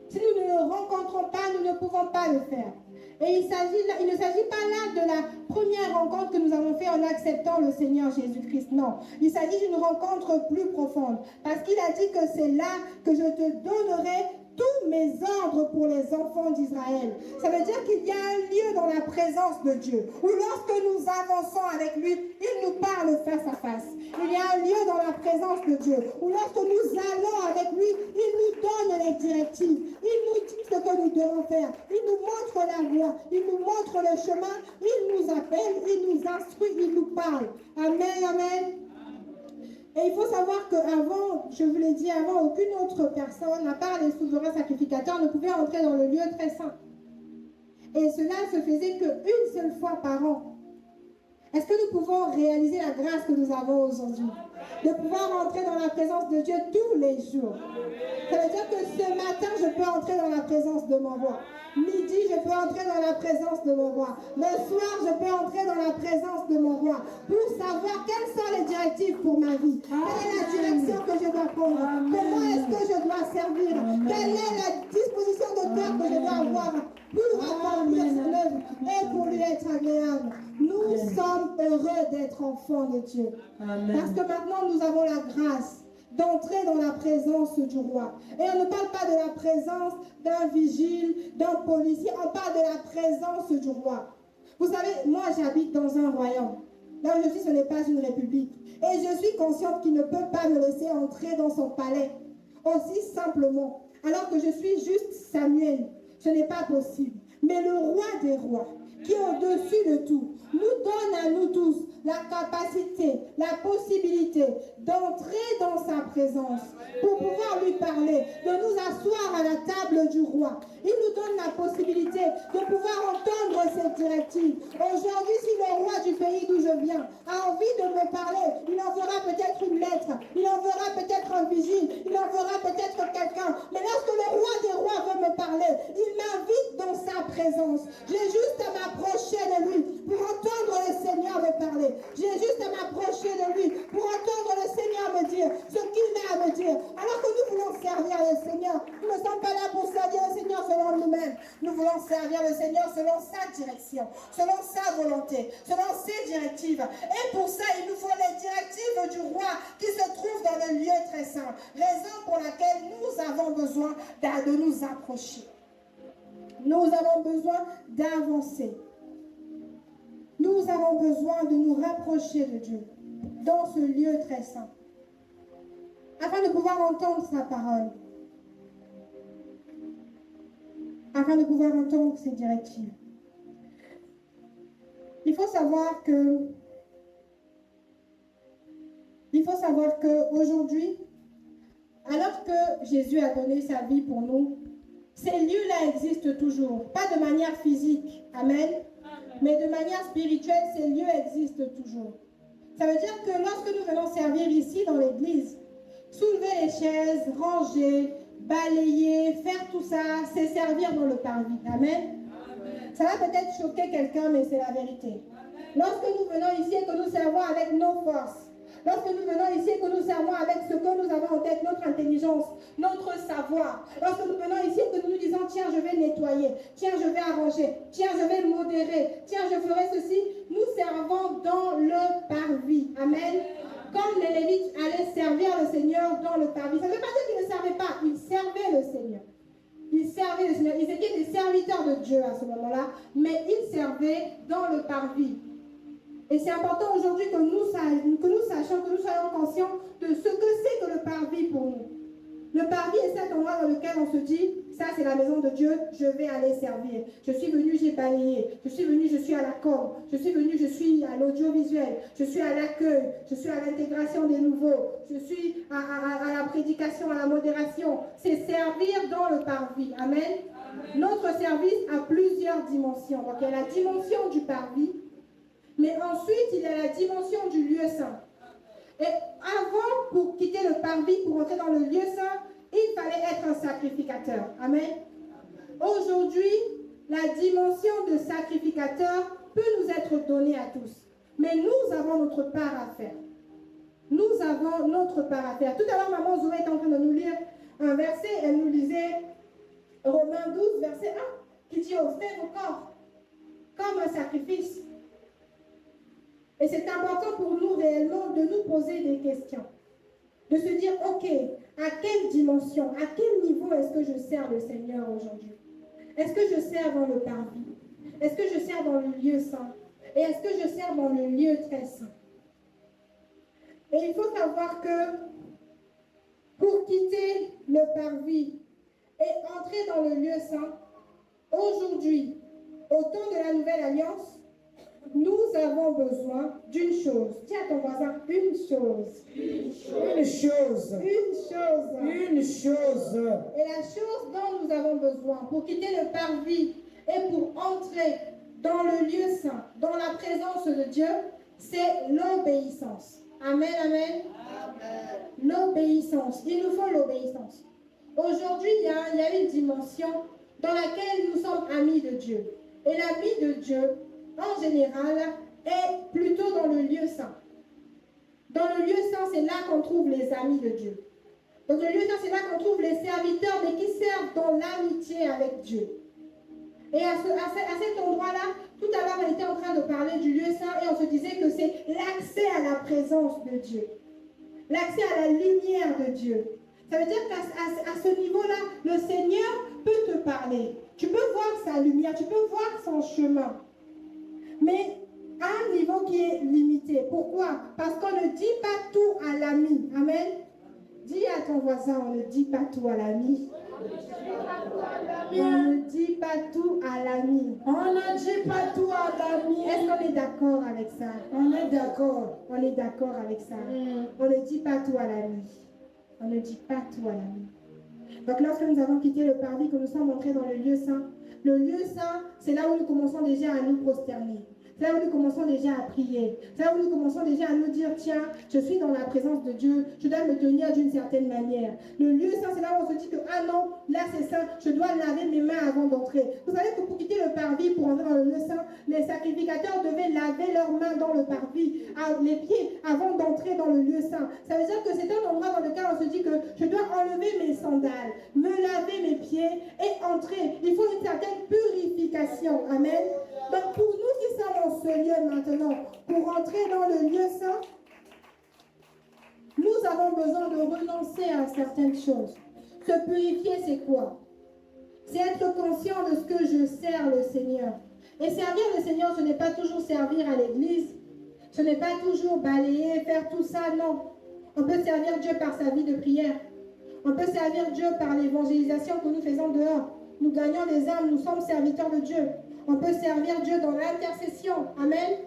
Si nous ne le rencontrons pas, nous ne pouvons pas le faire. Et il ne s'agit pas là de la première rencontre que nous avons faite en acceptant le Seigneur Jésus-Christ. Non, il s'agit d'une rencontre plus profonde. Parce qu'il a dit que c'est là que je te donnerai tous mes ordres pour les enfants d'Israël. Ça veut dire qu'il y a un lieu dans la présence de Dieu, où lorsque nous avançons avec lui, il nous parle face à face. Il y a un lieu dans la présence de Dieu, où lorsque nous allons avec lui, il nous donne les directives, il nous dit ce que nous devons faire, il nous montre la voie, il nous montre le chemin, il nous appelle, il nous instruit, il nous parle. Amen, amen. Et il faut savoir qu'avant, je vous l'ai dit avant, aucune autre personne, à part les souverains sacrificateurs, ne pouvait entrer dans le lieu très saint. Et cela se faisait qu'une seule fois par an. Est-ce que nous pouvons réaliser la grâce que nous avons aujourd'hui? De pouvoir entrer dans la présence de Dieu tous les jours. Ça veut dire que ce matin, je peux entrer dans la présence de mon roi. Midi, je peux entrer dans la présence de mon roi. Le soir, je peux entrer dans la présence de mon roi pour savoir quelles sont les directives pour ma vie. Quelle est la direction que je dois prendre? Comment est-ce que je dois servir? Quelle est la disposition de cœur que je dois avoir pour accomplir son œuvre et pour lui être agréable? Nous sommes heureux d'être enfants de Dieu. Amen. Parce que maintenant, nous avons la grâce d'entrer dans la présence du roi. Et on ne parle pas de la présence d'un vigile, d'un policier, on parle de la présence du roi. Vous savez, moi j'habite dans un royaume. Là où je suis, ce n'est pas une république. Et je suis consciente qu'il ne peut pas me laisser entrer dans son palais aussi simplement. Alors que je suis juste Samuel. Ce n'est pas possible. Mais le roi des rois, qui est au-dessus de tout, nous donne à nous tous la capacité, la possibilité d'entrer dans sa présence pour pouvoir lui parler, de nous asseoir à la table du roi. Il nous donne la possibilité de pouvoir entendre ses directives. Aujourd'hui, si le roi du pays d'où je viens a envie de me parler, il enverra peut-être une lettre, il enverra peut-être un vigile, il enverra peut-être quelqu'un. Mais lorsque le roi des rois veut me parler, il m'invite dans sa présence. J'ai juste à m'approcher de lui pour entendre le Seigneur me parler. J'ai juste à m'approcher de lui pour entendre le Seigneur me dire ce qu'il a à me dire. Alors que nous voulons servir le Seigneur, nous ne sommes pas là pour servir le Seigneur selon nous-mêmes. Nous voulons servir le Seigneur selon sa direction, selon sa volonté, selon ses directives. Et pour ça, il nous faut les directives du roi qui se trouvent dans le lieu très saint. Raison pour laquelle nous avons besoin de nous approcher. Nous avons besoin d'avancer. Nous avons besoin de nous rapprocher de Dieu dans ce lieu très saint, afin de pouvoir entendre sa parole, afin de pouvoir entendre ses directives. Il faut savoir qu'aujourd'hui, alors que Jésus a donné sa vie pour nous, ces lieux-là existent toujours, pas de manière physique, amen, mais de manière spirituelle, ces lieux existent toujours. Ça veut dire que lorsque nous venons servir ici dans l'église, soulever les chaises, ranger, balayer, faire tout ça, c'est servir dans le parvis, amen. Ça va peut-être choquer quelqu'un, mais c'est la vérité. Lorsque nous venons ici et que nous servons avec nos forces, lorsque nous venons ici et que nous servons avec ce que nous avons en tête, notre intelligence, notre savoir, lorsque nous venons ici et que nous nous disons, tiens, je vais nettoyer, tiens, je vais arranger, tiens, je vais modérer, tiens, je ferai ceci, nous servons dans le parvis. Amen. Comme les Lévites allaient servir le Seigneur dans le parvis. Ça ne veut pas dire qu'ils ne servaient pas, ils servaient le Seigneur. Ils servaient le Seigneur. Ils étaient des serviteurs de Dieu à ce moment-là, mais ils servaient dans le parvis. Et c'est important aujourd'hui que nous sachions, que nous soyons conscients de ce que c'est que le parvis pour nous. Le parvis est cet endroit dans lequel on se dit, ça c'est la maison de Dieu, je vais aller servir. Je suis venu, j'ai balayé. Je suis venu, je suis à la com. Je suis venu, je suis à l'audiovisuel. Je suis à l'accueil. Je suis à l'intégration des nouveaux. Je suis à la prédication, à la modération. C'est servir dans le parvis. Amen. Amen. Notre service a plusieurs dimensions. Donc il y a la dimension du parvis. Mais ensuite, il y a la dimension du lieu saint. Et avant, pour quitter le parvis, pour entrer dans le lieu saint, il fallait être un sacrificateur. Amen. Aujourd'hui, la dimension de sacrificateur peut nous être donnée à tous. Mais nous avons notre part à faire. Nous avons notre part à faire. Tout à l'heure, maman Zoé est en train de nous lire un verset. Elle nous lisait Romains 12, verset 1, qui dit « Offrez vos corps comme un sacrifice ». Et c'est important pour nous réellement de nous poser des questions. De se dire, ok, À quelle dimension, à quel niveau est-ce que je sers le Seigneur aujourd'hui? Est-ce que je sers dans le parvis? Est-ce que je sers dans le lieu saint? Et est-ce que je sers dans le lieu très saint? Et il faut savoir que pour quitter le parvis et entrer dans le lieu saint, aujourd'hui, au temps de la nouvelle alliance, nous avons besoin d'une chose. Dis à ton voisin, une chose. Une chose. Une chose. Une chose. Et la chose dont nous avons besoin pour quitter le parvis et pour entrer dans le lieu saint, dans la présence de Dieu, c'est l'obéissance. Amen, amen. L'obéissance. Il nous faut l'obéissance. Aujourd'hui, il y a une dimension dans laquelle nous sommes amis de Dieu. Et l'ami de Dieu, en général, est plutôt dans le lieu saint. Dans le lieu saint, c'est là qu'on trouve les amis de Dieu. Dans le lieu saint, c'est là qu'on trouve les serviteurs, mais qui servent dans l'amitié avec Dieu. Et à cet endroit-là, tout à l'heure, on était en train de parler du lieu saint et on se disait que c'est l'accès à la présence de Dieu. L'accès à la lumière de Dieu. Ça veut dire qu'à ce niveau-là, le Seigneur peut te parler. Tu peux voir sa lumière, tu peux voir son chemin. Mais à un niveau qui est limité. Pourquoi? Parce qu'on ne dit pas tout à l'ami. Amen. Dis à ton voisin, on ne dit pas tout à l'ami. On ne dit pas tout à l'ami. On ne dit pas tout à l'ami. Est-ce qu'on est d'accord avec ça? On est d'accord. On est d'accord avec ça. On ne dit pas tout à l'ami. On ne dit pas tout à l'ami. Donc lorsque nous avons quitté le parvis, que nous sommes entrés dans le lieu saint, c'est là où nous commençons déjà à nous prosterner. C'est là où nous commençons déjà à prier. C'est là où nous commençons déjà à nous dire, tiens, je suis dans la présence de Dieu, je dois me tenir d'une certaine manière. Le lieu saint, c'est là où on se dit que, ah non, là c'est saint, je dois laver mes mains avant d'entrer. Vous savez que pour quitter le parvis, pour entrer dans le lieu saint, les sacrificateurs devaient laver leurs mains dans le parvis, les pieds, avant d'entrer dans le lieu saint. Ça veut dire que c'est un endroit dans lequel on se dit que je dois enlever mes sandales, me laver mes pieds et entrer. Il faut une certaine purification. Amen. Donc pour nous qui sommes dans ce lieu maintenant, pour entrer dans le lieu saint, nous avons besoin de renoncer à certaines choses. Se purifier, c'est quoi? C'est être conscient de ce que je sers le Seigneur. Et servir le Seigneur, ce n'est pas toujours servir à l'église. Ce n'est pas toujours balayer, faire tout ça, non. On peut servir Dieu par sa vie de prière. On peut servir Dieu par l'évangélisation que nous faisons dehors. Nous gagnons des âmes, nous sommes serviteurs de Dieu. On peut servir Dieu dans l'intercession. Amen.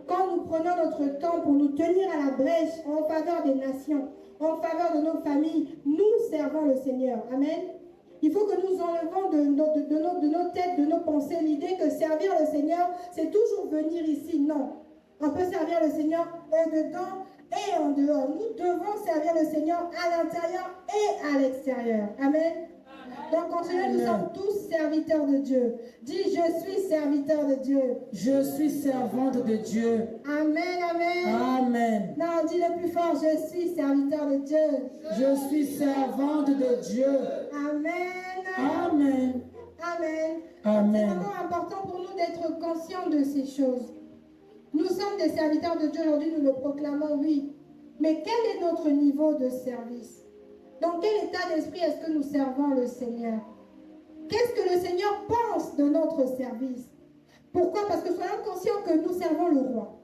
Quand nous prenons notre temps pour nous tenir à la brèche en faveur des nations, en faveur de nos familles, nous servons le Seigneur. Amen. Il faut que nous enlevons de nos têtes, de nos pensées, l'idée que servir le Seigneur, c'est toujours venir ici. Non. On peut servir le Seigneur au-dedans et en dehors. Nous devons servir le Seigneur à l'intérieur et à l'extérieur. Amen. Donc, continuez, nous sommes tous serviteurs de Dieu. Dis, je suis serviteur de Dieu. Je suis servante de Dieu. Amen, amen. Amen. Non, dis le plus fort, je suis serviteur de Dieu. Je suis servante de Dieu. Amen. Amen. Amen. Amen. C'est vraiment important pour nous d'être conscients de ces choses. Nous sommes des serviteurs de Dieu aujourd'hui, nous le proclamons, oui. Mais quel est notre niveau de service? Dans quel état d'esprit est-ce que nous servons le Seigneur? Qu'est-ce que le Seigneur pense de notre service? Pourquoi? Parce que soyons conscients que nous servons le roi.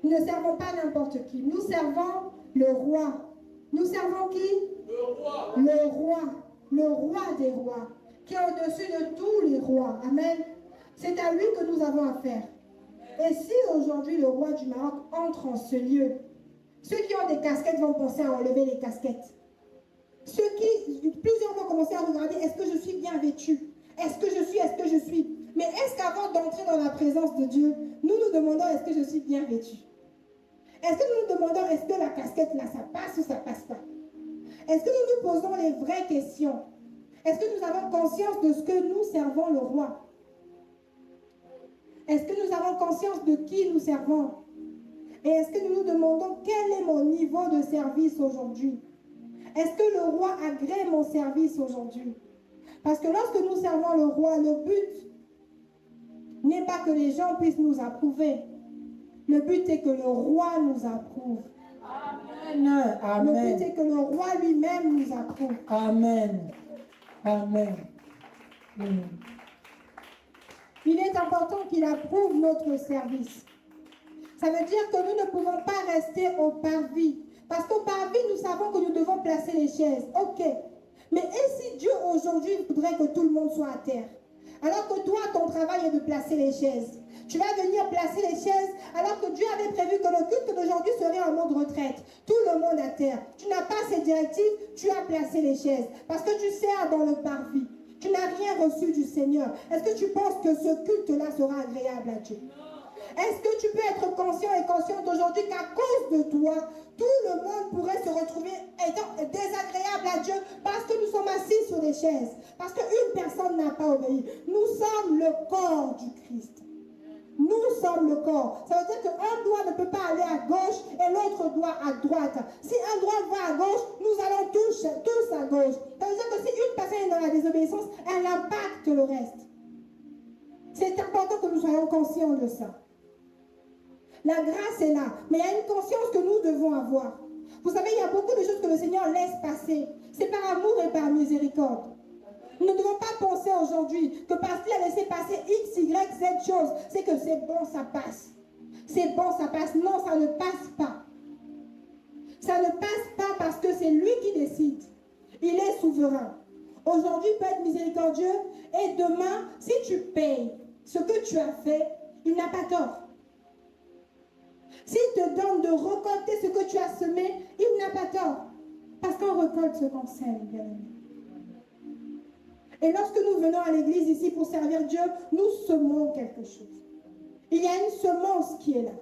Nous ne servons pas n'importe qui. Nous servons le roi. Nous servons qui? Le roi. Le roi. Le roi des rois. Qui est au-dessus de tous les rois. Amen. C'est à lui que nous avons affaire. Et si aujourd'hui le roi du Maroc entre en ce lieu, ceux qui ont des casquettes vont penser à enlever les casquettes. Ceux qui, plusieurs vont commencer à regarder, est-ce que je suis bien vêtu? Est-ce que je suis? Mais est-ce qu'avant d'entrer dans la présence de Dieu, nous nous demandons, est-ce que je suis bien vêtu? Est-ce que nous nous demandons, est-ce que la casquette là, ça passe ou ça passe pas? Est-ce que nous nous posons les vraies questions? Est-ce que nous avons conscience de ce que nous servons le roi? Est-ce que nous avons conscience de qui nous servons? Et est-ce que nous nous demandons quel est mon niveau de service aujourd'hui? Est-ce que le roi agrée mon service aujourd'hui? Parce que lorsque nous servons le roi, le but n'est pas que les gens puissent nous approuver. Le but est que le roi nous approuve. Amen. Le but est que le roi lui-même nous approuve. Amen. Amen. Il est important qu'il approuve notre service. Ça veut dire que nous ne pouvons pas rester au parvis. Parce qu'au parvis, nous savons que nous devons placer les chaises. Ok. Mais et si Dieu aujourd'hui voudrait que tout le monde soit à terre? Alors que toi, ton travail est de placer les chaises. Tu vas venir placer les chaises alors que Dieu avait prévu que le culte d'aujourd'hui serait en mode retraite. Tout le monde à terre. Tu n'as pas ces directives, tu as placé les chaises. Parce que tu sers dans le parvis. Tu n'as rien reçu du Seigneur. Est-ce que tu penses que ce culte-là sera agréable à Dieu? Est-ce que tu peux être conscient et consciente aujourd'hui qu'à cause de toi, tout le monde pourrait se retrouver étant désagréable à Dieu parce que nous sommes assis sur des chaises, parce qu'une personne n'a pas obéi. Nous sommes le corps du Christ. Nous sommes le corps. Ça veut dire qu'un doigt ne peut pas aller à gauche et l'autre doigt à droite. Si un doigt va à gauche, nous allons tous à gauche. Ça veut dire que si une personne est dans la désobéissance, elle impacte le reste. C'est important que nous soyons conscients de ça. La grâce est là, mais il y a une conscience que nous devons avoir. Vous savez, il y a beaucoup de choses que le Seigneur laisse passer. C'est par amour et par miséricorde. Nous ne devons pas penser aujourd'hui que parce qu'il a laissé passer X, Y, Z choses, c'est que c'est bon, ça passe. C'est bon, ça passe. Non, ça ne passe pas. Ça ne passe pas parce que c'est lui qui décide. Il est souverain. Aujourd'hui, il peut être miséricordieux et demain, si tu payes ce que tu as fait, il n'a pas tort. S'il te donne de récolter ce que tu as semé, il n'a pas tort. Parce qu'on récolte ce qu'on sème, bien aimé. Et lorsque nous venons à l'église ici pour servir Dieu, nous semons quelque chose. Il y a une semence qui est là.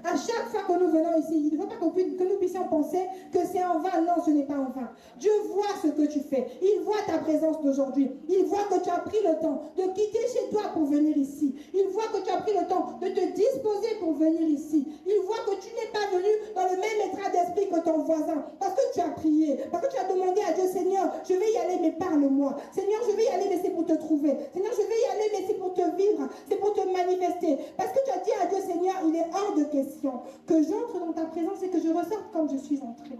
À chaque fois que nous venons ici, il ne faut pas que nous puissions penser que c'est en vain. Non, ce n'est pas en vain. Dieu voit ce que tu fais. Il voit ta présence d'aujourd'hui. Il voit que tu as pris le temps de quitter chez toi pour venir ici. Il voit que tu as pris le temps de te disposer pour venir ici. Il voit que tu n'es pas venu dans le même état d'esprit que ton voisin. Parce que tu as prié. Parce que tu as demandé à Dieu, Seigneur, je vais y aller, mais parle-moi. Seigneur, je vais y aller, mais c'est pour te trouver. Seigneur, je vais y aller, mais c'est pour te vivre. C'est pour te manifester. Parce que tu as dit à Dieu, Seigneur, il est hors de question que j'entre dans ta présence et que je ressorte comme je suis entrée.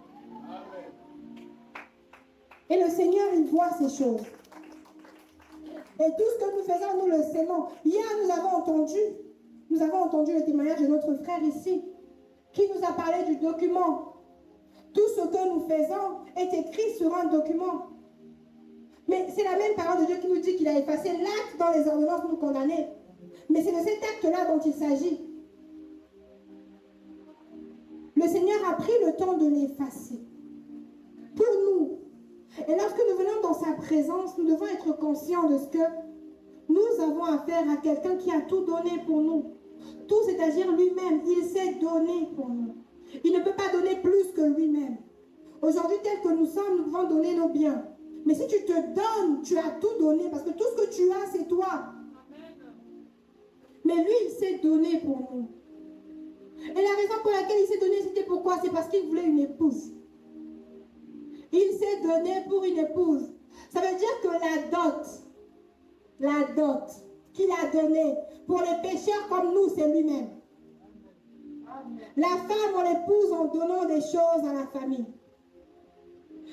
Et le Seigneur, il voit ces choses. Et tout ce que nous faisons, nous le savons. Hier, nous avons entendu le témoignage de notre frère ici, qui nous a parlé du document. Tout ce que nous faisons est écrit sur un document. Mais c'est la même parole de Dieu qui nous dit qu'il a effacé l'acte dans les ordonnances nous condamner. Mais c'est de cet acte-là dont il s'agit. Le Seigneur a pris le temps de l'effacer pour nous. Et lorsque nous venons dans sa présence, nous devons être conscients de ce que nous avons affaire à quelqu'un qui a tout donné pour nous. Tout, c'est-à-dire lui-même. Il s'est donné pour nous. Il ne peut pas donner plus que lui-même. Aujourd'hui, tel que nous sommes, nous pouvons donner nos biens. Mais si tu te donnes, tu as tout donné. Parce que tout ce que tu as, c'est toi. Mais lui, il s'est donné pour nous. Et la raison pour laquelle il s'est donné, c'était pourquoi? C'est parce qu'il voulait une épouse. Il s'est donné pour une épouse. Ça veut dire que la dot qu'il a donnée pour les pécheurs comme nous, c'est lui-même. La femme, on l'épouse en donnant des choses à la famille.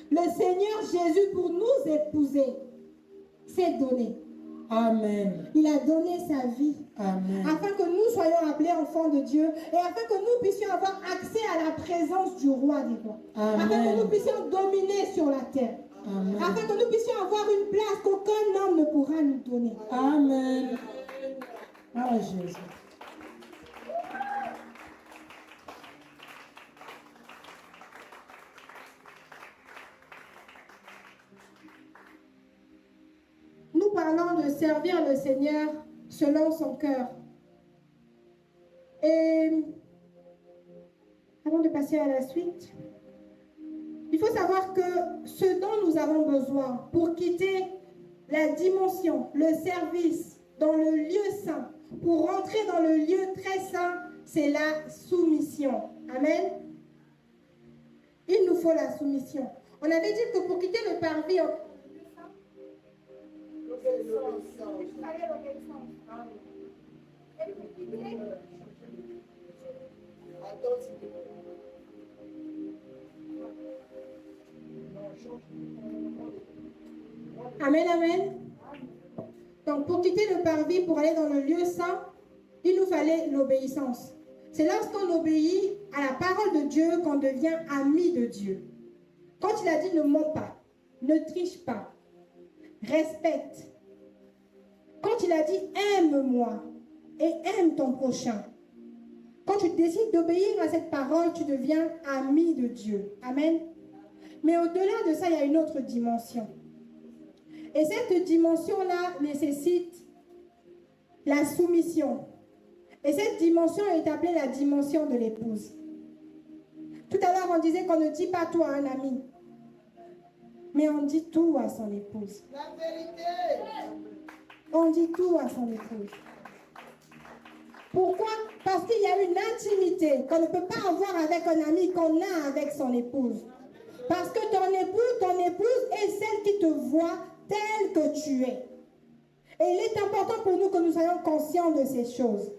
Le Seigneur Jésus, pour nous épouser, s'est donné. Amen. Il a donné sa vie. Amen. Afin que nous soyons appelés enfants de Dieu et afin que nous puissions avoir accès à la présence du roi des rois. Afin que nous puissions dominer sur la terre. Amen. Afin que nous puissions avoir une place qu'aucun homme ne pourra nous donner. Amen. Ah, Jésus. Nous parlons de servir le Seigneur selon son cœur. Et avant de passer à la suite, il faut savoir que ce dont nous avons besoin pour quitter la dimension, le service dans le lieu saint, pour rentrer dans le lieu très saint, c'est la soumission. Amen. Il nous faut la soumission. On avait dit que pour quitter le parvis, Amen, amen. Donc, pour quitter le parvis, pour aller dans le lieu saint, il nous fallait l'obéissance. C'est lorsqu'on obéit à la parole de Dieu qu'on devient ami de Dieu. Quand il a dit ne mens pas, ne triche pas, respecte. Quand il a dit aime-moi et aime ton prochain. Quand tu décides d'obéir à cette parole, tu deviens ami de Dieu. Amen. Mais au-delà de ça, il y a une autre dimension. Et cette dimension-là nécessite la soumission. Et cette dimension est appelée la dimension de l'épouse. Tout à l'heure, on disait qu'on ne dit pas tout à un ami, mais on dit tout à son épouse. La vérité. On dit tout à son épouse. Pourquoi? Parce qu'il y a une intimité qu'on ne peut pas avoir avec un ami qu'on a avec son épouse. Parce que ton épouse est celle qui te voit telle que tu es. Et il est important pour nous que nous soyons conscients de ces choses.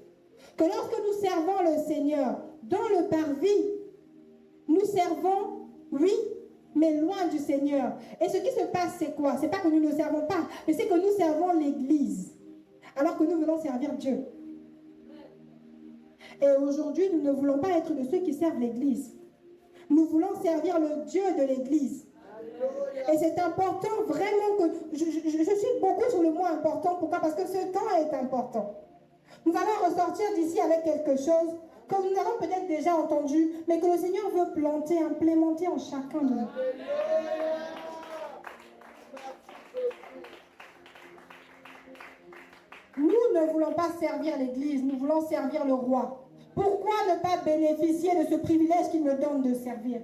Que lorsque nous servons le Seigneur dans le parvis, nous servons, oui, mais loin du Seigneur. Et ce qui se passe, c'est quoi? C'est pas que nous ne servons pas, mais c'est que nous servons l'Église, alors que nous venons servir Dieu. Et aujourd'hui, nous ne voulons pas être de ceux qui servent l'Église. Nous voulons servir le Dieu de l'Église. Et c'est important vraiment que... Je suis beaucoup sur le mot important. Pourquoi? Parce que ce temps est important. Nous allons ressortir d'ici avec quelque chose que nous avons peut-être déjà entendu, mais que le Seigneur veut planter, implémenter en chacun de nous. Nous ne voulons pas servir l'Église, nous voulons servir le roi. Pourquoi ne pas bénéficier de ce privilège qu'il me donne de servir?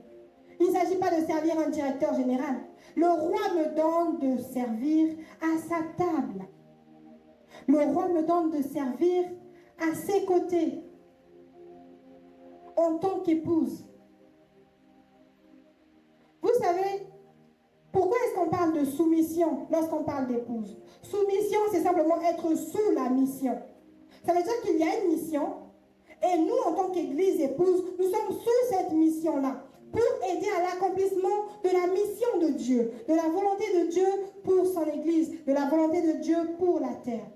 Il ne s'agit pas de servir un directeur général. Le roi me donne de servir à sa table. Le roi me donne de servir à ses côtés en tant qu'épouse. Vous savez, pourquoi est-ce qu'on parle de soumission lorsqu'on parle d'épouse? Soumission, c'est simplement être sous la mission. Ça veut dire qu'il y a une mission et nous, en tant qu'église épouse, nous sommes sous cette mission-là pour aider à l'accomplissement de la mission de Dieu, de la volonté de Dieu pour son église, de la volonté de Dieu pour la terre.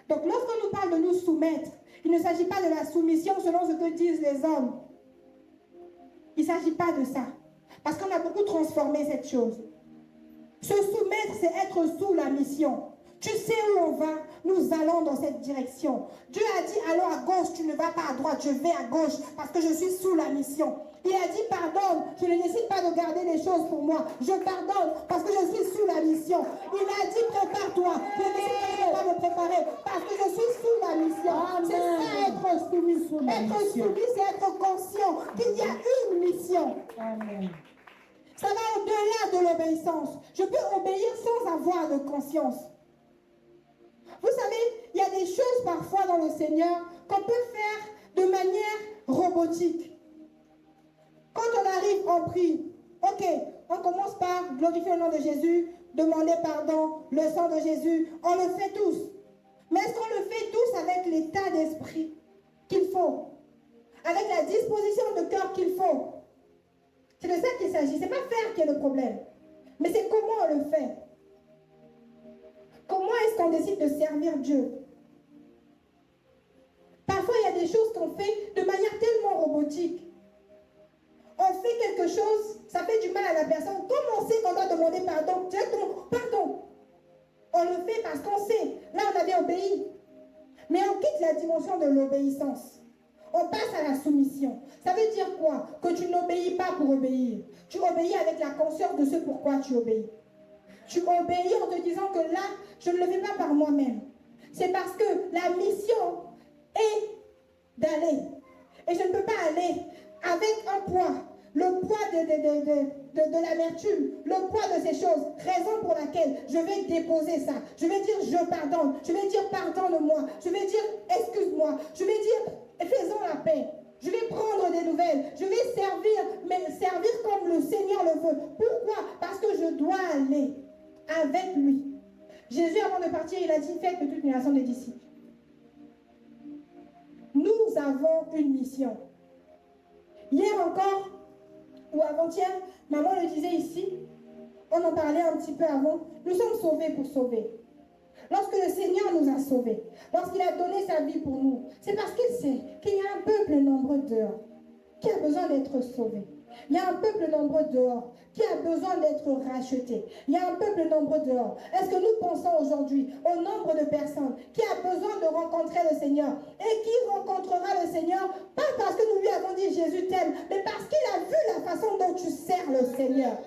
Donc, lorsqu'on nous parle de nous soumettre, il ne s'agit pas de la soumission selon ce que disent les hommes. Il ne s'agit pas de ça. Parce qu'on a beaucoup transformé cette chose. Se soumettre, c'est être sous la mission. Tu sais où on va, nous allons dans cette direction. Dieu a dit, allons à gauche, tu ne vas pas à droite, je vais à gauche parce que je suis sous la mission. Il a dit, pardonne, je ne décide pas de garder les choses pour moi. Je pardonne parce que je suis sous la mission. Il a dit, prépare-toi. Je ne décide pas de me préparer parce que je suis sous la mission. C'est ça, être soumis. Être soumis, c'est être conscient qu'il y a une mission. Amen. Ça va au-delà de l'obéissance. Je peux obéir sans avoir de conscience. Vous savez, il y a des choses parfois dans le Seigneur qu'on peut faire de manière robotique. Quand on arrive, on prie. Ok, on commence par glorifier le nom de Jésus, demander pardon, le sang de Jésus. On le fait tous. Mais est-ce qu'on le fait tous avec l'état d'esprit qu'il faut? Avec la disposition de cœur qu'il faut? C'est de ça qu'il s'agit. Ce n'est pas faire qui est le problème. Mais c'est comment on le fait. Comment est-ce qu'on décide de servir Dieu? Parfois, il y a des choses qu'on fait de manière tellement robotique. On fait quelque chose, ça fait du mal à la personne. Comme on sait qu'on doit demander pardon, directement, pardon. On le fait parce qu'on sait. Là, on avait obéi. Mais on quitte la dimension de l'obéissance. On passe à la soumission. Ça veut dire quoi? Que tu n'obéis pas pour obéir. Tu obéis avec la conscience de ce pourquoi tu obéis. Tu obéis en te disant que là, je ne le fais pas par moi-même. C'est parce que la mission est d'aller. Et je ne peux pas aller avec un poids. Le poids de l'amertume, le poids de ces choses. Raison pour laquelle je vais déposer ça. Je vais dire je pardonne. Je vais dire pardonne-moi. Je vais dire excuse-moi. Je vais dire faisons la paix. Je vais prendre des nouvelles. Je vais servir, mais servir comme le Seigneur le veut. Pourquoi? Parce que je dois aller avec lui. Jésus, avant de partir, il a dit faites de toute une nation des disciples. Nous avons une mission. Hier encore, ou avant-hier, maman le disait ici, on en parlait un petit peu avant, nous sommes sauvés pour sauver. Lorsque le Seigneur nous a sauvés, lorsqu'il a donné sa vie pour nous, c'est parce qu'il sait qu'il y a un peuple nombreux dehors qui a besoin d'être sauvé. Il y a un peuple nombreux dehors qui a besoin d'être racheté. Il y a un peuple nombreux dehors. Est-ce que nous pensons aujourd'hui au nombre de personnes qui a besoin de rencontrer le Seigneur et qui rencontrera le Seigneur, pas parce que nous lui avons dit Jésus t'aime, mais parce qu'il a vu la façon dont tu sers le Seigneur.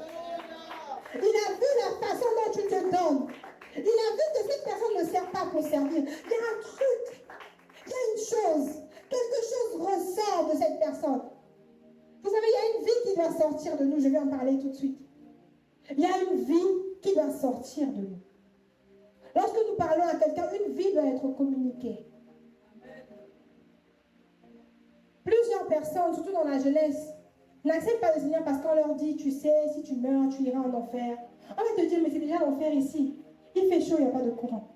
Il a vu la façon dont tu te donnes. Il a vu que cette personne ne sert pas pour servir. Il y a un truc, il y a une chose, quelque chose ressort de cette personne. Vous savez, il y a une vie qui doit sortir de nous. Je vais en parler tout de suite. Il y a une vie qui doit sortir de nous. Lorsque nous parlons à quelqu'un, une vie doit être communiquée. Plusieurs personnes, surtout dans la jeunesse, n'acceptent pas le Seigneur parce qu'on leur dit, tu sais, si tu meurs, tu iras en enfer. On va te dire, mais c'est déjà l'enfer ici. Il fait chaud, il n'y a pas de courant.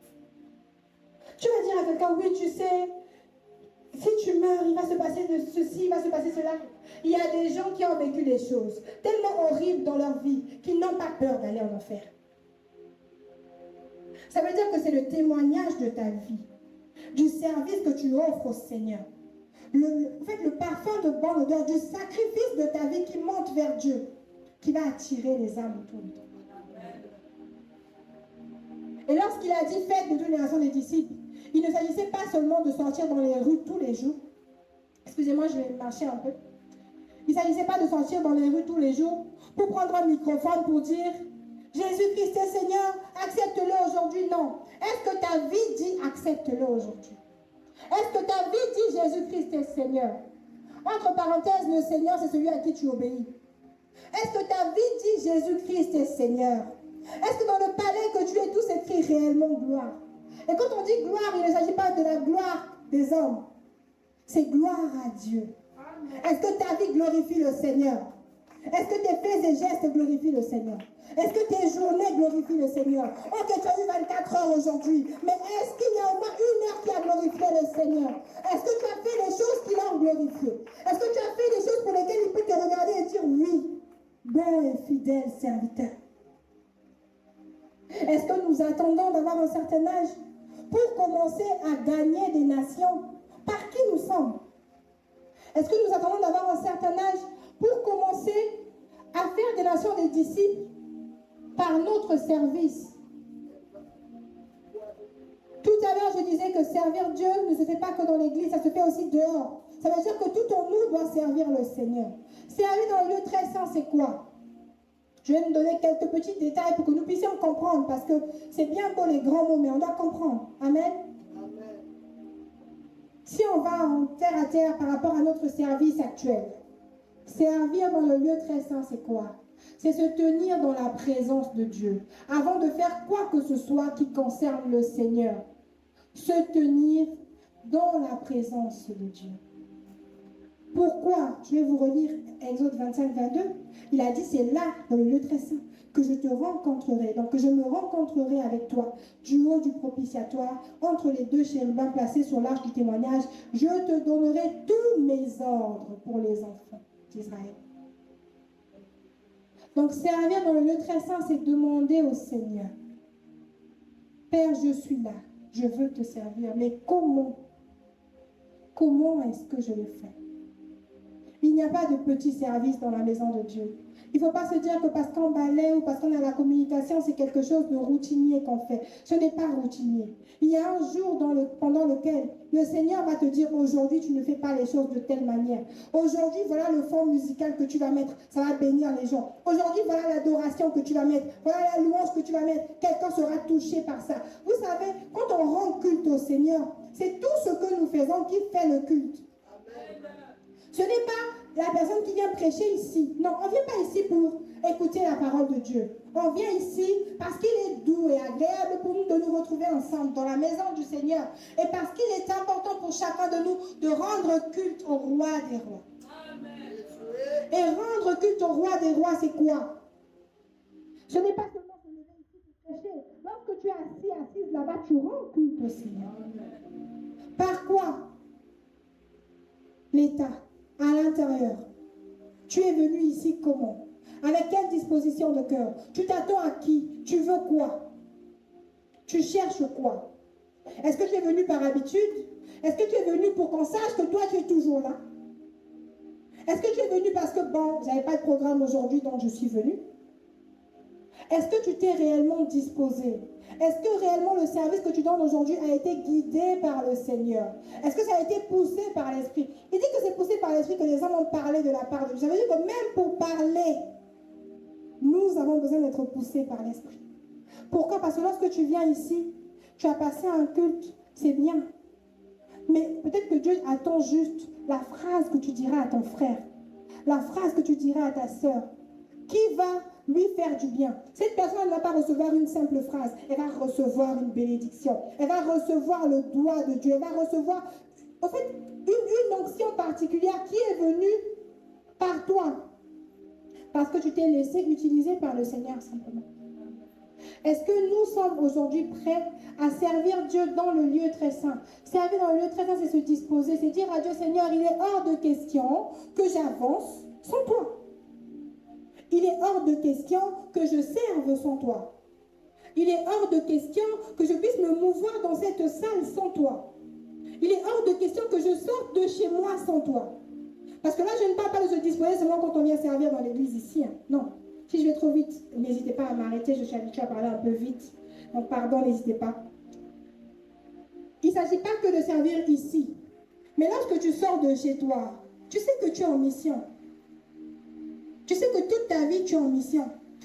Tu vas dire à quelqu'un, oui, tu sais, si tu meurs, il va se passer de ceci, il va se passer cela. Il y a des gens qui ont vécu des choses tellement horribles dans leur vie qu'ils n'ont pas peur d'aller en enfer. Ça veut dire que c'est le témoignage de ta vie, du service que tu offres au Seigneur. En fait, le parfum de bonne odeur, du sacrifice de ta vie qui monte vers Dieu, qui va attirer les âmes autour de toi. Et lorsqu'il a dit faites de toutes les nations des disciples, il ne s'agissait pas seulement de sortir dans les rues tous les jours. Excusez-moi, je vais marcher un peu. Il ne s'agissait pas de sortir dans les rues tous les jours pour prendre un microphone pour dire Jésus-Christ est Seigneur, accepte-le aujourd'hui. Non. Est-ce que ta vie dit accepte-le aujourd'hui? Est-ce que ta vie dit Jésus-Christ est Seigneur? Entre parenthèses, le Seigneur, c'est celui à qui tu obéis. Est-ce que ta vie dit Jésus-Christ est Seigneur? Est-ce que dans le palais que tu es, tout s'écrit réellement gloire? Et quand on dit gloire, il ne s'agit pas de la gloire des hommes. C'est gloire à Dieu. Est-ce que ta vie glorifie le Seigneur? Est-ce que tes faits et gestes glorifient le Seigneur? Est-ce que tes journées glorifient le Seigneur? Ok, tu as eu 24 heures aujourd'hui, mais est-ce qu'il y a au moins une heure qui a glorifié le Seigneur? Est-ce que tu as fait les choses qui l'ont glorifié? Est-ce que tu as fait des choses pour lesquelles il peut te regarder et dire oui, bon et fidèle serviteur? Est-ce que nous attendons d'avoir un certain âge pour commencer à gagner des nations par qui nous sommes? Est-ce que nous attendons d'avoir un certain âge pour commencer à faire des nations des disciples par notre service? Tout à l'heure, je disais que servir Dieu ne se fait pas que dans l'église, ça se fait aussi dehors. Ça veut dire que tout en nous doit servir le Seigneur. Servir dans le lieu très saint, c'est quoi? Je vais nous donner quelques petits détails pour que nous puissions comprendre, parce que c'est bien beau les grands mots, mais on doit comprendre. Amen. Amen. Si on va en terre à terre par rapport à notre service actuel, servir dans le lieu très saint, c'est quoi? C'est se tenir dans la présence de Dieu. Avant de faire quoi que ce soit qui concerne le Seigneur, se tenir dans la présence de Dieu. Pourquoi? Je vais vous relire Exode 25, 22. Il a dit, c'est là, dans le lieu très saint, que je te rencontrerai. Donc, que je me rencontrerai avec toi, du haut du propitiatoire, entre les deux chérubins placés sur l'arche du témoignage. Je te donnerai tous mes ordres pour les enfants d'Israël. Donc, servir dans le lieu très saint, c'est demander au Seigneur, Père, je suis là, je veux te servir, mais comment? Comment est-ce que je le fais? Il n'y a pas de petit service dans la maison de Dieu. Il ne faut pas se dire que parce qu'on balaie ou parce qu'on a la communication, c'est quelque chose de routinier qu'on fait. Ce n'est pas routinier. Il y a un jour pendant lequel le Seigneur va te dire, aujourd'hui, tu ne fais pas les choses de telle manière. Aujourd'hui, voilà le fond musical que tu vas mettre. Ça va bénir les gens. Aujourd'hui, voilà l'adoration que tu vas mettre. Voilà la louange que tu vas mettre. Quelqu'un sera touché par ça. Vous savez, quand on rend culte au Seigneur, c'est tout ce que nous faisons qui fait le culte. Ce n'est pas la personne qui vient prêcher ici. Non, on ne vient pas ici pour écouter la parole de Dieu. On vient ici parce qu'il est doux et agréable pour nous de nous retrouver ensemble dans la maison du Seigneur. Et parce qu'il est important pour chacun de nous de rendre culte au roi des rois. Amen. Et rendre culte au roi des rois, c'est quoi? Ce n'est pas seulement se lever ici pour prêcher. Lorsque tu es assise là-bas, tu rends culte au Seigneur. Par quoi? L'état. À l'intérieur. Tu es venu ici comment? Avec quelle disposition de cœur? Tu t'attends à qui? Tu veux quoi? Tu cherches quoi? Est-ce que tu es venu par habitude? Est-ce que tu es venu pour qu'on sache que toi, tu es toujours là? Est-ce que tu es venu parce que, bon, j'avais pas de programme aujourd'hui, donc je suis venu? Est-ce que tu t'es réellement disposé? Est-ce que réellement le service que tu donnes aujourd'hui a été guidé par le Seigneur? Est-ce que ça a été poussé par l'Esprit? Il dit que c'est poussé par l'Esprit que les hommes ont parlé de la part de Dieu. Ça veut dire que même pour parler, nous avons besoin d'être poussés par l'Esprit. Pourquoi? Parce que lorsque tu viens ici, tu as passé un culte, c'est bien. Mais peut-être que Dieu attend juste la phrase que tu diras à ton frère, la phrase que tu diras à ta sœur, qui va lui faire du bien. Cette personne ne va pas recevoir une simple phrase, elle va recevoir une bénédiction, elle va recevoir le doigt de Dieu, elle va recevoir, en fait, une onction particulière qui est venue par toi, parce que tu t'es laissé utiliser par le Seigneur simplement. Est-ce que nous sommes aujourd'hui prêts à servir Dieu dans le lieu très saint? Servir dans le lieu très saint, c'est se disposer, c'est dire à Dieu, Seigneur, il est hors de question que j'avance sans toi. Il est hors de question que je serve sans toi. Il est hors de question que je puisse me mouvoir dans cette salle sans toi. Il est hors de question que je sorte de chez moi sans toi. Parce que là, je ne parle pas de se disposer seulement quand on vient servir dans l'église ici. Non. Si je vais trop vite, n'hésitez pas à m'arrêter, je suis habituée à parler un peu vite. Donc pardon, n'hésitez pas. Il ne s'agit pas que de servir ici. Mais lorsque tu sors de chez toi, tu sais que tu es en mission. Tu sais que toute ta vie, tu es en mission.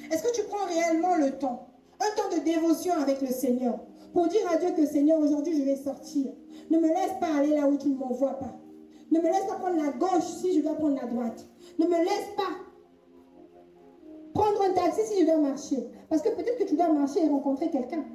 Est-ce que tu prends réellement le temps, un temps de dévotion avec le Seigneur, pour dire à Dieu que Seigneur, aujourd'hui, je vais sortir. Ne me laisse pas aller là où tu ne m'envoies pas. Ne me laisse pas prendre la gauche si je dois prendre la droite. Ne me laisse pas prendre un taxi si je dois marcher. Parce que peut-être que tu dois marcher et rencontrer quelqu'un.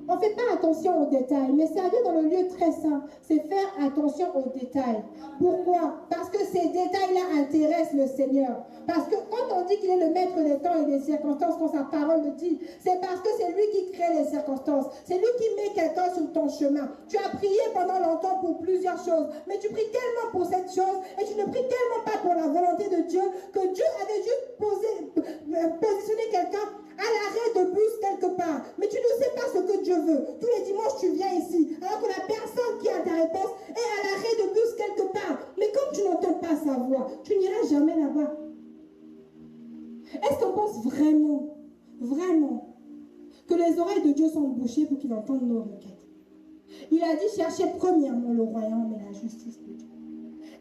On ne fait pas attention aux détails, mais servir dans le lieu très saint, c'est faire attention aux détails. Pourquoi? Parce que ces détails-là intéressent le Seigneur. Parce que quand on dit qu'il est le maître des temps et des circonstances, quand sa parole le dit, c'est parce que c'est lui qui crée les circonstances. C'est lui qui met quelqu'un sur ton chemin. Tu as prié pendant longtemps pour plusieurs choses, mais tu pries tellement pour cette chose et tu ne pries tellement pas pour la volonté de Dieu que Dieu avait juste positionné quelqu'un à l'arrêt de bus quelque part. Mais tu ne sais pas ce que Dieu veut. Tous les dimanches, tu viens ici, alors que la personne qui a ta réponse est à l'arrêt de bus quelque part. Mais comme tu n'entends pas sa voix, tu n'iras jamais là-bas. Est-ce qu'on pense vraiment, vraiment, que les oreilles de Dieu sont bouchées pour qu'il entende nos requêtes? Il a dit, cherchez premièrement le royaume et la justice de Dieu.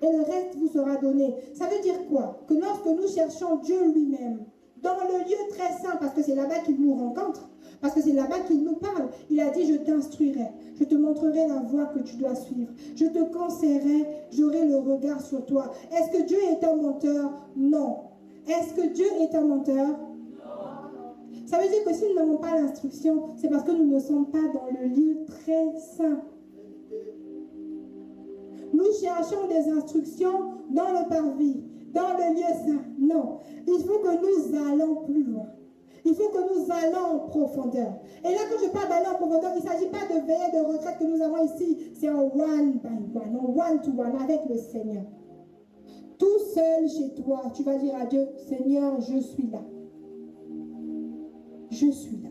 Et le reste vous sera donné. Ça veut dire quoi? Que lorsque nous cherchons Dieu lui-même, dans le lieu très saint, parce que c'est là-bas qu'il nous rencontre, parce que c'est là-bas qu'il nous parle. Il a dit, je t'instruirai, je te montrerai la voie que tu dois suivre, je te conseillerai, j'aurai le regard sur toi. Est-ce que Dieu est un menteur? Non. Est-ce que Dieu est un menteur? Non. Ça veut dire que si nous n'avons pas l'instruction, c'est parce que nous ne sommes pas dans le lieu très saint. Nous cherchons des instructions dans le parvis, dans le lieu saint. Non, il faut que nous allons plus loin. Il faut que nous allons en profondeur. Et là, quand je parle d'aller en profondeur, il ne s'agit pas de veiller de retraite que nous avons ici. C'est en one by one, en one to one avec le Seigneur. Tout seul chez toi, tu vas dire à Dieu, Seigneur, je suis là. Je suis là.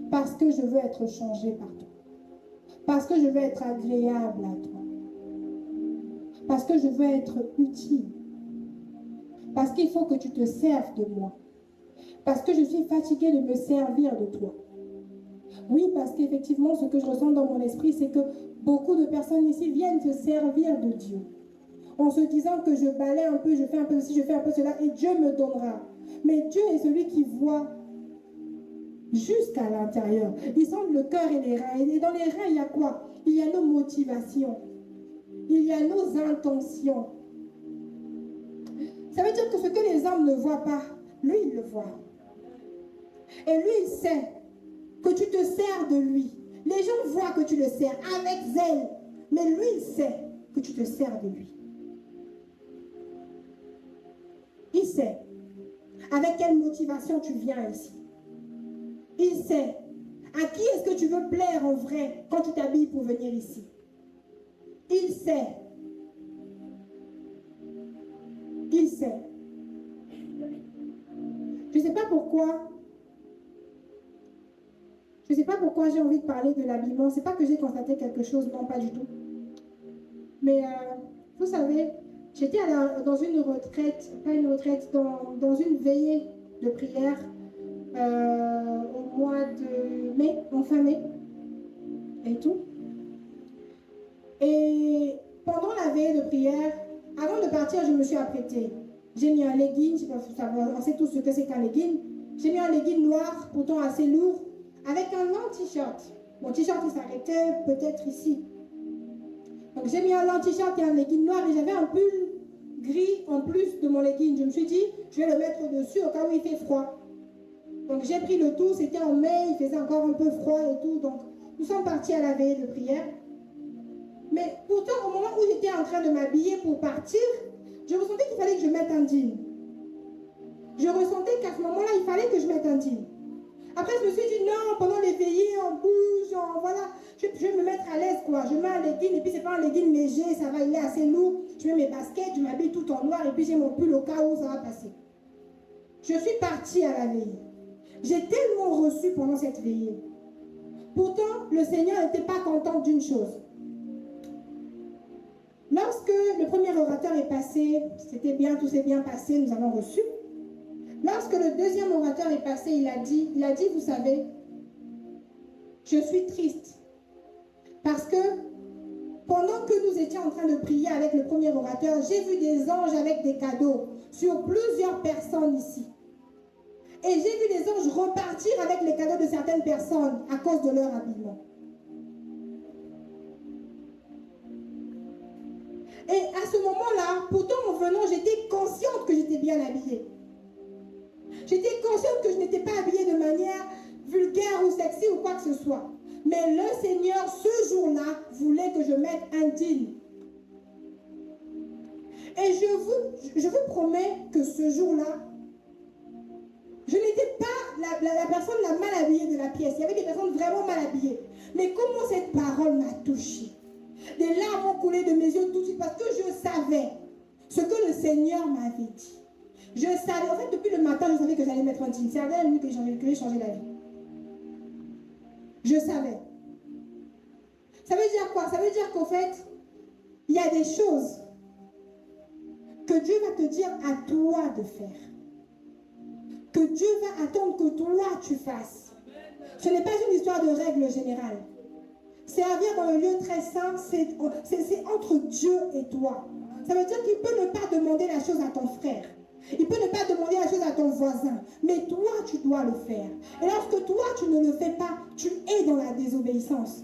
Parce que je veux être changé par toi. Parce que je veux être agréable à toi. Parce que je veux être utile. Parce qu'il faut que tu te serves de moi. Parce que je suis fatiguée de me servir de toi. Oui, parce qu'effectivement, ce que je ressens dans mon esprit, c'est que beaucoup de personnes ici viennent se servir de Dieu. En se disant que je balaie un peu, je fais un peu ceci, je fais un peu cela, et Dieu me donnera. Mais Dieu est celui qui voit jusqu'à l'intérieur. Il sonde le cœur et les reins. Et dans les reins, il y a quoi? Il y a nos motivations. Il y a nos intentions. Ça veut dire que ce que les hommes ne voient pas, lui, il le voit. Et lui, il sait que tu te sers de lui. Les gens voient que tu le sers avec zèle. Mais lui, il sait que tu te sers de lui. Il sait avec quelle motivation tu viens ici. Il sait à qui est-ce que tu veux plaire en vrai quand tu t'habilles pour venir ici. Il sait. Il sait. Je ne sais pas pourquoi. Je ne sais pas pourquoi j'ai envie de parler de l'habillement. C'est pas que j'ai constaté quelque chose, non, pas du tout. Mais vous savez, j'étais dans une retraite, pas une retraite, dans une veillée de prière au mois de mai, en fin mai, et tout. Et pendant la veillée de prière, avant de partir, je me suis apprêtée. J'ai mis un legging, je sais pas si on sait tous ce que c'est qu'un legging. J'ai mis un legging noir, pourtant assez lourd, avec un long t-shirt. Mon t-shirt, il s'arrêtait peut-être ici. Donc j'ai mis un long t-shirt et un legging noir et j'avais un pull gris en plus de mon legging. Je me suis dit, je vais le mettre dessus au cas où il fait froid. Donc j'ai pris le tout, c'était en mai, il faisait encore un peu froid et tout. Donc nous sommes partis à la veillée de prière. Mais pourtant, au moment où j'étais en train de m'habiller pour partir, je ressentais qu'il fallait que je mette un jean. Je ressentais qu'à ce moment-là, il fallait que je mette un jean. Après, je me suis dit, non, pendant les veillées, on bouge, voilà, je vais me mettre à l'aise, quoi. Je mets un legging, et puis c'est pas un legging léger, ça va, il est assez lourd. Je mets mes baskets, je m'habille tout en noir, et puis j'ai mon pull au cas où ça va passer. Je suis partie à la veillée. J'ai tellement reçu pendant cette veillée. Pourtant, le Seigneur n'était pas content d'une chose. Lorsque le premier orateur est passé, c'était bien, tout s'est bien passé, nous avons reçu. Lorsque le deuxième orateur est passé, il a dit, vous savez, je suis triste. Parce que pendant que nous étions en train de prier avec le premier orateur, j'ai vu des anges avec des cadeaux sur plusieurs personnes ici. Et j'ai vu des anges repartir avec les cadeaux de certaines personnes à cause de leur habillement. Et à ce moment-là, pourtant en venant, j'étais consciente que j'étais bien habillée. J'étais consciente que je n'étais pas habillée de manière vulgaire ou sexy ou quoi que ce soit. Mais le Seigneur, ce jour-là, voulait que je mette un jean. Et je vous promets que ce jour-là, je n'étais pas la personne la mal habillée de la pièce. Il y avait des personnes vraiment mal habillées. Mais comment cette parole m'a touchée. Des larmes ont coulé de mes yeux tout de suite parce que je savais ce que le Seigneur m'avait dit. Je savais, en fait, depuis le matin, je savais que j'allais mettre un jean. C'est à la nuit que j'ai changé la vie. Je savais. Ça veut dire quoi? Ça veut dire qu'en fait, il y a des choses que Dieu va te dire à toi de faire. Que Dieu va attendre que toi tu fasses. Ce n'est pas une histoire de règle générale. Servir dans le lieu très saint, c'est entre Dieu et toi. Ça veut dire qu'il peut ne pas demander la chose à ton frère. Il peut ne pas demander la chose à ton voisin. Mais toi, tu dois le faire. Et lorsque toi, tu ne le fais pas, tu es dans la désobéissance.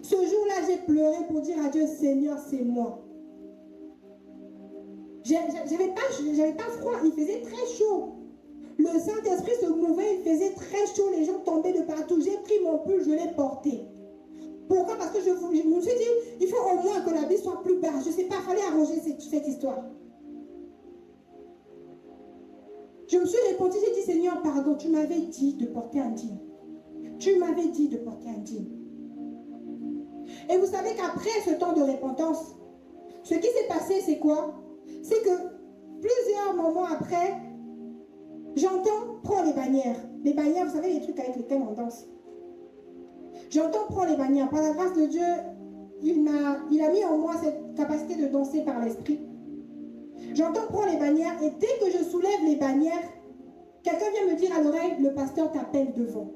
Ce jour-là, j'ai pleuré pour dire à Dieu, Seigneur, c'est moi. J'avais pas froid, il faisait très chaud. Le Saint-Esprit se mouvait, il faisait très chaud, les gens tombaient de partout. J'ai pris mon pull, je l'ai porté. Pourquoi? Parce que je me suis dit, il faut au moins que la vie soit plus basse. Je ne sais pas, il fallait arranger cette histoire. Je me suis répondue, j'ai dit, Seigneur, pardon, tu m'avais dit de porter un jean. Tu m'avais dit de porter un jean. Et vous savez qu'après ce temps de repentance, ce qui s'est passé, c'est quoi? C'est que plusieurs moments après, j'entends, prends les bannières. Les bannières, vous savez, les trucs avec lesquels on danse. J'entends, prends les bannières. Par la grâce de Dieu, il a mis en moi cette capacité de danser par l'esprit. J'entends, prends les bannières. Et dès que je soulève les bannières, quelqu'un vient me dire à l'oreille, le pasteur t'appelle devant.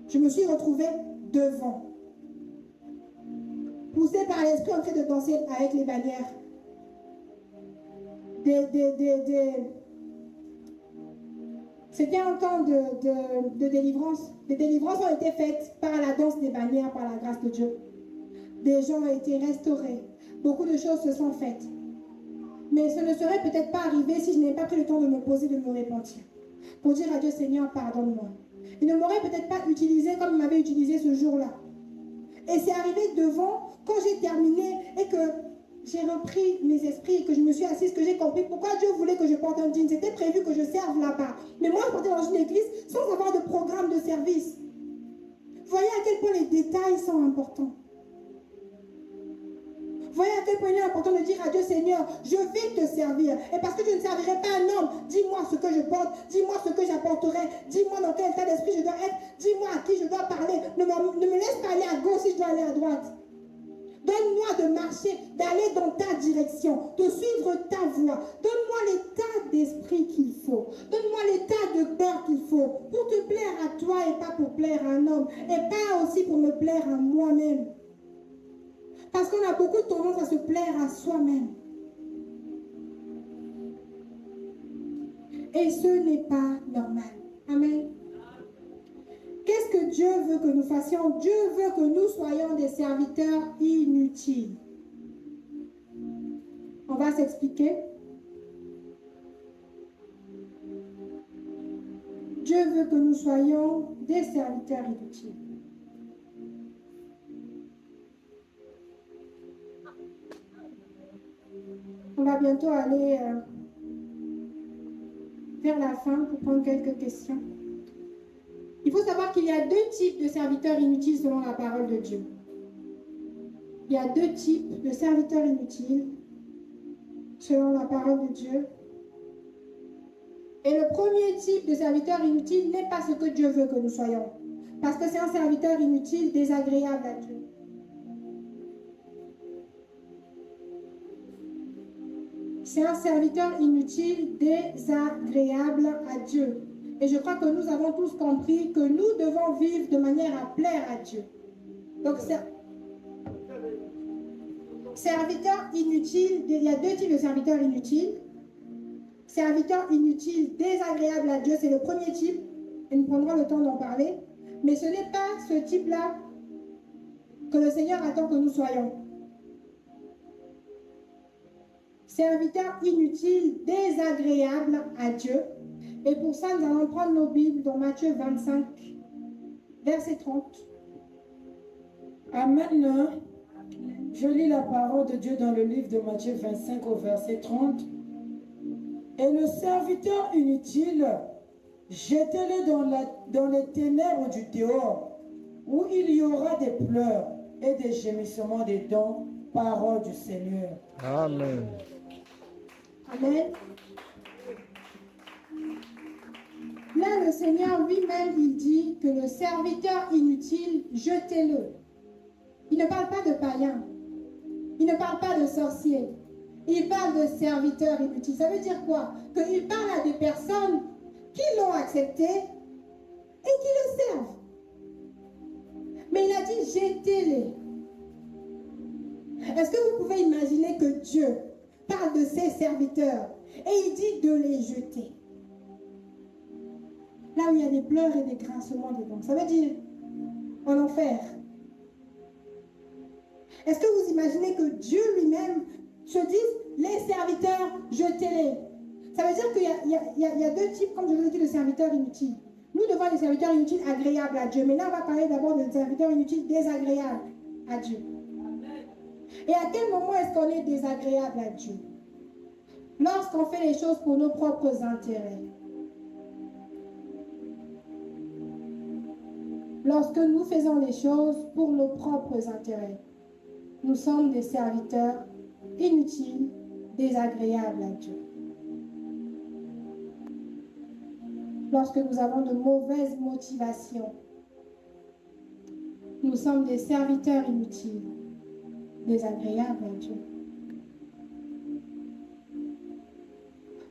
Je me suis retrouvée devant. Poussée par l'esprit en train de danser avec les bannières. C'était un temps de délivrance. Des délivrances ont été faites par la danse des bannières, par la grâce de Dieu. Des gens ont été restaurés. Beaucoup de choses se sont faites. Mais ce ne serait peut-être pas arrivé si je n'avais pas pris le temps de me poser, de me repentir. Pour dire à Dieu, Seigneur, pardonne-moi. Il ne m'aurait peut-être pas utilisé comme il m'avait utilisé ce jour-là. Et c'est arrivé devant, quand j'ai terminé et que j'ai repris mes esprits, que je me suis assise, que j'ai compris pourquoi Dieu voulait que je porte un jean. C'était prévu que je serve là-bas. Mais moi, je portais dans une église sans avoir de programme de service. Vous voyez à quel point les détails sont importants. Voyez à quel point il est important de dire à Dieu, Seigneur, je vais te servir. Et parce que je ne servirai pas un homme, dis-moi ce que je porte, dis-moi ce que j'apporterai, dis-moi dans quel état d'esprit je dois être, dis-moi à qui je dois parler. Ne me laisse pas aller à gauche si je dois aller à droite. Donne-moi de marcher, d'aller dans ta direction, de suivre ta voie. Donne-moi l'état d'esprit qu'il faut. Donne-moi l'état de cœur qu'il faut pour te plaire à toi et pas pour plaire à un homme. Et pas aussi pour me plaire à moi-même. Parce qu'on a beaucoup tendance à se plaire à soi-même. Et ce n'est pas normal. Amen. Qu'est-ce que Dieu veut que nous fassions? Dieu veut que nous soyons des serviteurs inutiles. On va s'expliquer. Dieu veut que nous soyons des serviteurs inutiles. On va bientôt aller vers la fin pour prendre quelques questions. Il faut savoir qu'il y a deux types de serviteurs inutiles selon la parole de Dieu. Il y a deux types de serviteurs inutiles selon la parole de Dieu. Et le premier type de serviteur inutile n'est pas ce que Dieu veut que nous soyons. Parce que c'est un serviteur inutile désagréable à Dieu. C'est un serviteur inutile désagréable à Dieu. Et je crois que nous avons tous compris que nous devons vivre de manière à plaire à Dieu. Donc, serviteur inutile, il y a deux types de serviteurs inutiles. Serviteur inutile, désagréable à Dieu, c'est le premier type. Et nous prendrons le temps d'en parler. Mais ce n'est pas ce type-là que le Seigneur attend que nous soyons. Serviteur inutile, désagréable à Dieu. Et pour ça, nous allons prendre nos Bibles dans Matthieu 25, verset 30. Amen. Je lis la parole de Dieu dans le livre de Matthieu 25 au verset 30. Et le serviteur inutile, jetez-le dans les ténèbres du dehors, où il y aura des pleurs et des gémissements des dents, parole du Seigneur. Amen. Amen. Là, le Seigneur lui-même, il dit que le serviteur inutile, jetez-le. Il ne parle pas de païens. Il ne parle pas de sorciers. Il parle de serviteurs inutiles. Ça veut dire quoi? Qu'il parle à des personnes qui l'ont accepté et qui le servent. Mais il a dit jetez-les. Est-ce que vous pouvez imaginer que Dieu parle de ses serviteurs et il dit de les jeter? Là où il y a des pleurs et des grincements des dents. Ça veut dire en enfer. Est-ce que vous imaginez que Dieu lui-même se dise les serviteurs, jetez-les? Ça veut dire qu'il y a deux types, comme je vous ai dit, de serviteurs inutiles. Nous devons être des serviteurs inutiles agréables à Dieu. Mais là, on va parler d'abord de serviteurs inutiles désagréables à Dieu. Et à quel moment est-ce qu'on est désagréable à Dieu? Lorsqu'on fait les choses pour nos propres intérêts. Lorsque nous faisons les choses pour nos propres intérêts, nous sommes des serviteurs inutiles, désagréables à Dieu. Lorsque nous avons de mauvaises motivations, nous sommes des serviteurs inutiles, désagréables à Dieu.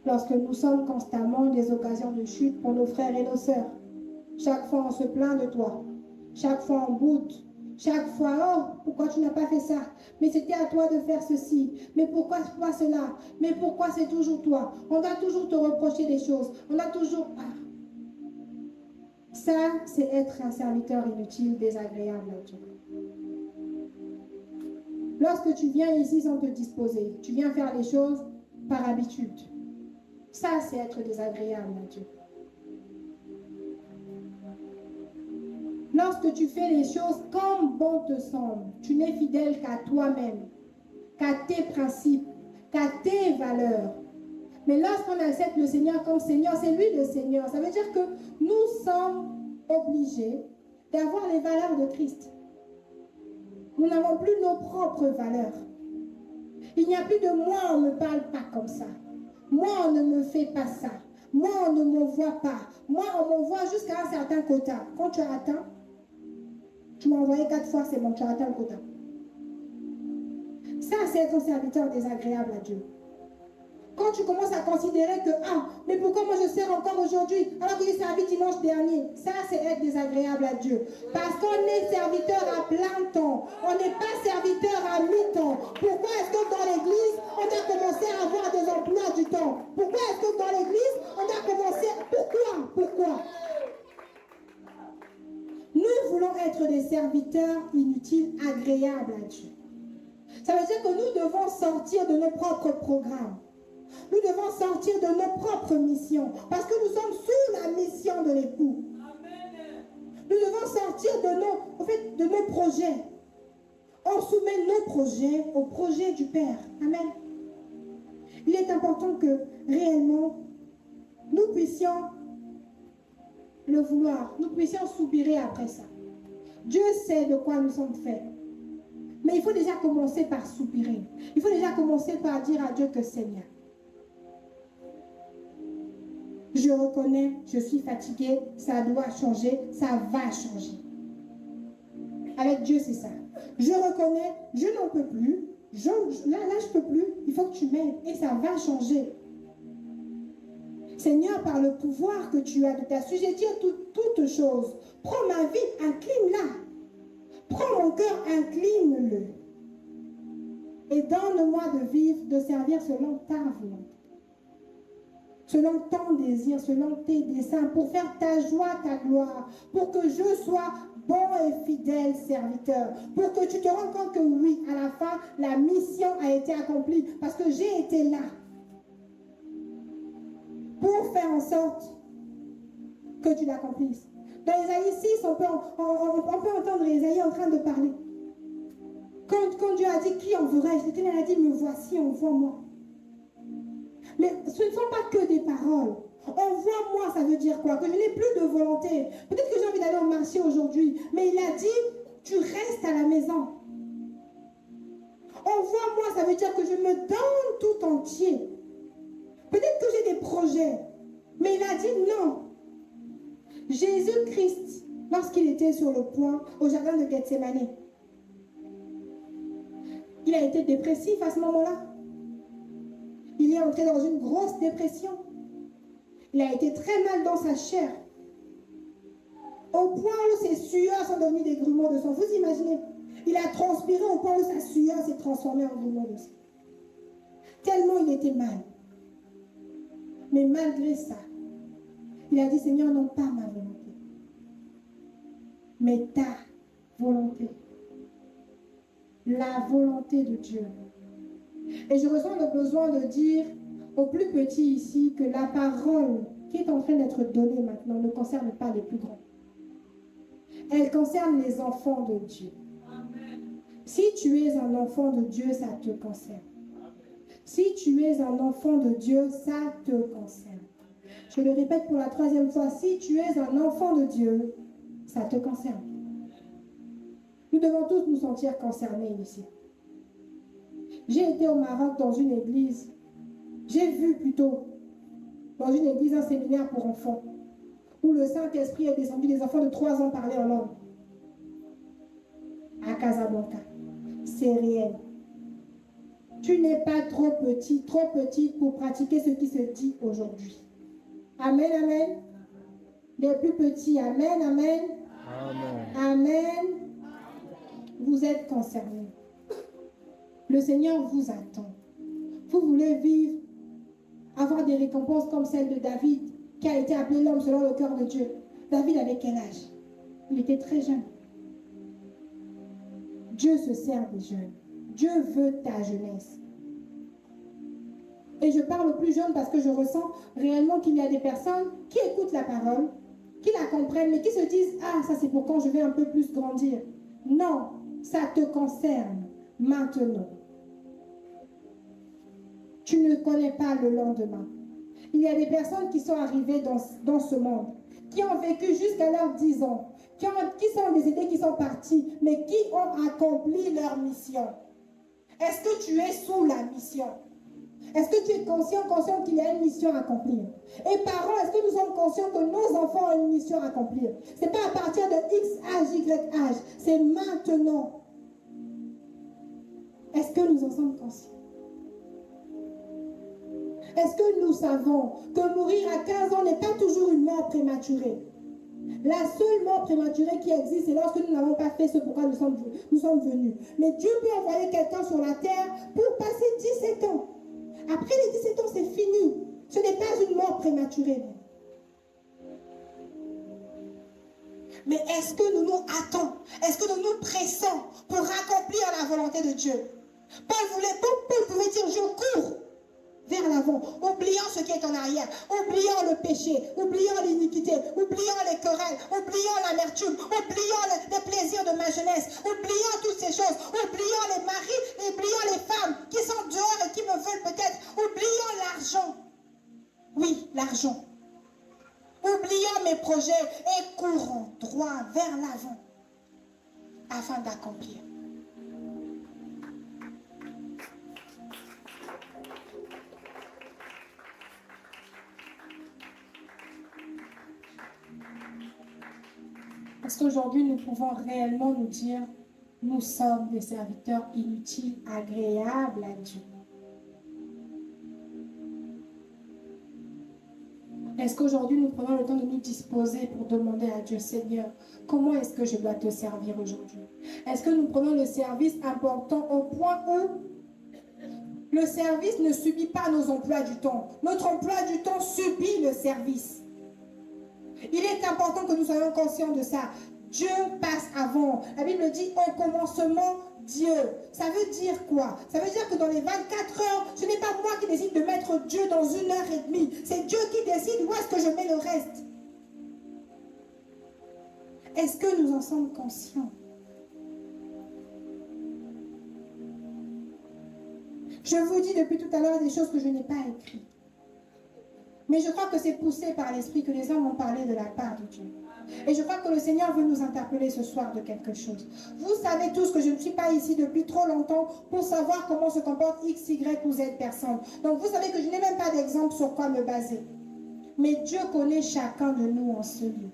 Lorsque nous sommes constamment des occasions de chute pour nos frères et nos sœurs, chaque fois on se plaint de toi, chaque fois on boude, chaque fois, oh, pourquoi tu n'as pas fait ça? Mais c'était à toi de faire ceci. Mais pourquoi cela? Mais pourquoi c'est toujours toi? On va toujours te reprocher des choses. On a toujours... Ça, c'est être un serviteur inutile, désagréable à Dieu. Lorsque tu viens ici sans te disposer, tu viens faire les choses par habitude. Ça, c'est être désagréable à Dieu. Lorsque tu fais les choses comme bon te semble, tu n'es fidèle qu'à toi-même, qu'à tes principes, qu'à tes valeurs. Mais lorsqu'on accepte le Seigneur comme Seigneur, c'est lui le Seigneur. Ça veut dire que nous sommes obligés d'avoir les valeurs de Christ. Nous n'avons plus nos propres valeurs. Il n'y a plus de moi, on ne me parle pas comme ça. Moi, on ne me fait pas ça. Moi, on ne me voit pas. Moi, on m'envoie jusqu'à un certain quota. Quand tu as atteint, tu m'as envoyé 4 fois, c'est bon, tu as atteint le quota. Ça, c'est être un serviteur désagréable à Dieu. Quand tu commences à considérer que, ah, mais pourquoi moi je sers encore aujourd'hui alors que j'ai servi dimanche dernier? Ça, c'est être désagréable à Dieu. Parce qu'on est serviteur à plein temps. On n'est pas serviteur à mi-temps. Pourquoi est-ce que dans l'église, on a commencé à avoir des emplois du temps? Pourquoi est-ce que dans l'église, on a commencé... Pourquoi? Nous voulons être des serviteurs inutiles, agréables à Dieu. Ça veut dire que nous devons sortir de nos propres programmes. Nous devons sortir de nos propres missions. Parce que nous sommes sous la mission de l'époux. Nous devons sortir de nos projets. On soumet nos projets au projet du Père. Amen. Il est important que réellement, nous puissions le vouloir. Nous puissions soupirer après ça. Dieu sait de quoi nous sommes faits. Mais il faut déjà commencer par soupirer. Il faut déjà commencer par dire à Dieu que Seigneur, je reconnais, je suis fatiguée, ça doit changer, ça va changer. Avec Dieu, c'est ça. Je reconnais, je n'en peux plus, là, je peux plus, il faut que tu m'aides et ça va changer. Seigneur, par le pouvoir que tu as de t'assujettir toutes choses, prends ma vie, incline-la. Prends mon cœur, incline-le. Et donne-moi de vivre, de servir selon ta volonté. Selon ton désir, selon tes desseins, pour faire ta joie, ta gloire, pour que je sois bon et fidèle serviteur, pour que tu te rendes compte que oui, à la fin, la mission a été accomplie, parce que j'ai été là, pour faire en sorte que tu l'accomplisses. Dans Isaïe 6, on peut entendre Isaïe en train de parler. Quand Dieu a dit, qui enverrai-je? L'Éternel a dit, me voici, envoie-moi. Mais ce ne sont pas que des paroles. Envoie-moi, ça veut dire quoi? Que je n'ai plus de volonté. Peut-être que j'ai envie d'aller au marché aujourd'hui, mais il a dit, tu restes à la maison. Envoie-moi, ça veut dire que je me donne tout entier. Peut-être que j'ai des projets, mais il a dit non. Jésus-Christ, lorsqu'il était sur le point au jardin de Gethsémani, il a été dépressif à ce moment-là. Il est entré dans une grosse dépression. Il a été très mal dans sa chair. Au point où ses sueurs sont devenues des grumeaux de sang. Vous imaginez? Il a transpiré au point où sa sueur s'est transformée en grumeaux de sang. Tellement il était mal. Mais malgré ça, il a dit, Seigneur, non pas ma volonté, mais ta volonté. La volonté de Dieu. Et je ressens le besoin de dire aux plus petits ici que la parole qui est en train d'être donnée maintenant ne concerne pas les plus grands. Elle concerne les enfants de Dieu. Amen. Si tu es un enfant de Dieu, ça te concerne. Si tu es un enfant de Dieu, ça te concerne. Je le répète pour la 3e fois, si tu es un enfant de Dieu, ça te concerne. Nous devons tous nous sentir concernés ici. J'ai été au Maroc dans une église. J'ai vu plutôt dans une église un séminaire pour enfants où le Saint-Esprit est descendu, des enfants de 3 ans parlaient en langue. À Casablanca. C'est réel. Tu n'es pas trop petit, trop petite pour pratiquer ce qui se dit aujourd'hui. Amen, amen. Les plus petits, amen, amen. Amen. Amen. Vous êtes concernés. Le Seigneur vous attend. Vous voulez vivre, avoir des récompenses comme celle de David, qui a été appelé l'homme selon le cœur de Dieu. David avait quel âge? Il était très jeune. Dieu se sert des jeunes. Dieu veut ta jeunesse. Et je parle aux plus jeunes parce que je ressens réellement qu'il y a des personnes qui écoutent la parole, qui la comprennent, mais qui se disent, ah, ça c'est pour quand je vais un peu plus grandir. Non, ça te concerne maintenant. Tu ne connais pas le lendemain. Il y a des personnes qui sont arrivées dans ce monde, qui ont vécu jusqu'à leurs 10 ans, qui sont décédées, qui sont parties, mais qui ont accompli leur mission. Est-ce que tu es sous la mission? Est-ce que tu es conscient qu'il y a une mission à accomplir? Et parents, est-ce que nous sommes conscients que nos enfants ont une mission à accomplir? Ce n'est pas à partir de X âge, Y âge, c'est maintenant. Est-ce que nous en sommes conscients? Est-ce que nous savons que mourir à 15 ans n'est pas toujours une mort prématurée? La seule mort prématurée qui existe, c'est lorsque nous n'avons pas fait ce pourquoi nous sommes venus. Mais Dieu peut envoyer quelqu'un sur la terre pour passer 17 ans. Après les 17 ans, c'est fini. Ce n'est pas une mort prématurée. Mais est-ce que nous nous hâtons? Est-ce que nous nous pressons pour accomplir la volonté de Dieu? Paul pouvait dire, je cours vers l'avant, oubliant ce qui est en arrière, oubliant le péché, oubliant l'iniquité, oubliant les querelles, oubliant l'amertume, oubliant les plaisirs de ma jeunesse, oubliant toutes ces choses, oubliant les maris, oubliant les femmes qui sont dehors et qui me veulent peut-être, oubliant l'argent. Oui, l'argent. Oubliant mes projets et courant droit vers l'avant afin d'accomplir. Est-ce qu'aujourd'hui nous pouvons réellement nous dire, nous sommes des serviteurs inutiles, agréables à Dieu? Est-ce qu'aujourd'hui nous prenons le temps de nous disposer pour demander à Dieu, Seigneur, comment est-ce que je dois te servir aujourd'hui? Est-ce que nous prenons le service important au point où le service ne subit pas nos emplois du temps? Notre emploi du temps subit le service. Il est important que nous soyons conscients de ça. Dieu passe avant. La Bible dit au commencement, Dieu. Ça veut dire quoi? Ça veut dire que dans les 24 heures, ce n'est pas moi qui décide de mettre Dieu dans 1h30. C'est Dieu qui décide où est-ce que je mets le reste. Est-ce que nous en sommes conscients? Je vous dis depuis tout à l'heure des choses que je n'ai pas écrites. Mais je crois que c'est poussé par l'Esprit que les hommes ont parlé de la part de Dieu. Et je crois que le Seigneur veut nous interpeller ce soir de quelque chose. Vous savez tous que je ne suis pas ici depuis trop longtemps pour savoir comment se comporte X, Y ou Z personne. Donc vous savez que je n'ai même pas d'exemple sur quoi me baser. Mais Dieu connaît chacun de nous en ce lieu.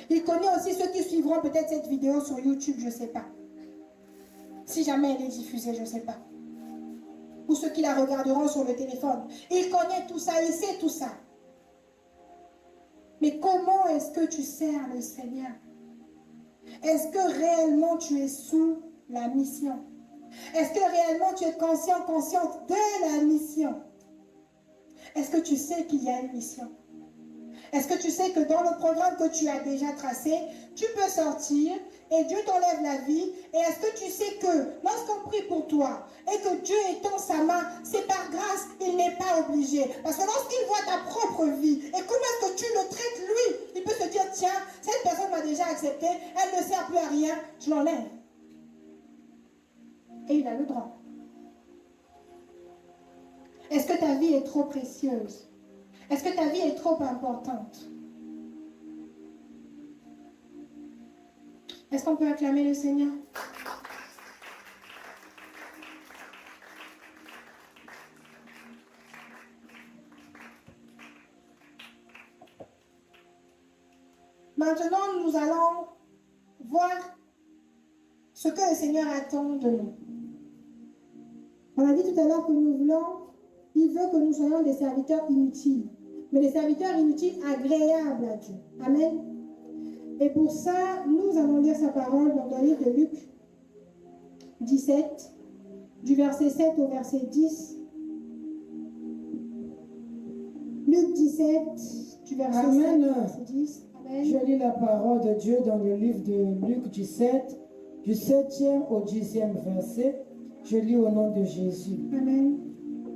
Il connaît aussi ceux qui suivront peut-être cette vidéo sur YouTube, je ne sais pas. Si jamais elle est diffusée, je ne sais pas. Ou ceux qui la regarderont sur le téléphone. Il connaît tout ça, il sait tout ça. Mais comment est-ce que tu sers le Seigneur? Est-ce que réellement tu es sous la mission? Est-ce que réellement tu es consciente de la mission? Est-ce que tu sais qu'il y a une mission? Est-ce que tu sais que dans le programme que tu as déjà tracé, tu peux sortir et Dieu t'enlève la vie? Et est-ce que tu sais que lorsqu'on prie pour toi et que Dieu étend sa main, c'est par grâce, il n'est pas obligé. Parce que lorsqu'il voit ta propre vie et comment est-ce que tu le traites lui, il peut se dire, tiens, cette personne m'a déjà accepté, elle ne sert plus à rien, je l'enlève. Et il a le droit. Est-ce que ta vie est trop précieuse? Est-ce que ta vie est trop importante? Est-ce qu'on peut acclamer le Seigneur? Maintenant, nous allons voir ce que le Seigneur attend de nous. On a dit tout à l'heure que il veut que nous soyons des serviteurs inutiles, mais des serviteurs inutiles agréables à Dieu. Amen. Et pour ça, nous allons lire sa parole dans le livre de Luc 17, du verset 7 au verset 10. Luc 17, du verset Amen. 7 au verset 10. Amen. Je lis la parole de Dieu dans le livre de Luc 17, du 7e au 10e verset. Je lis au nom de Jésus. Amen.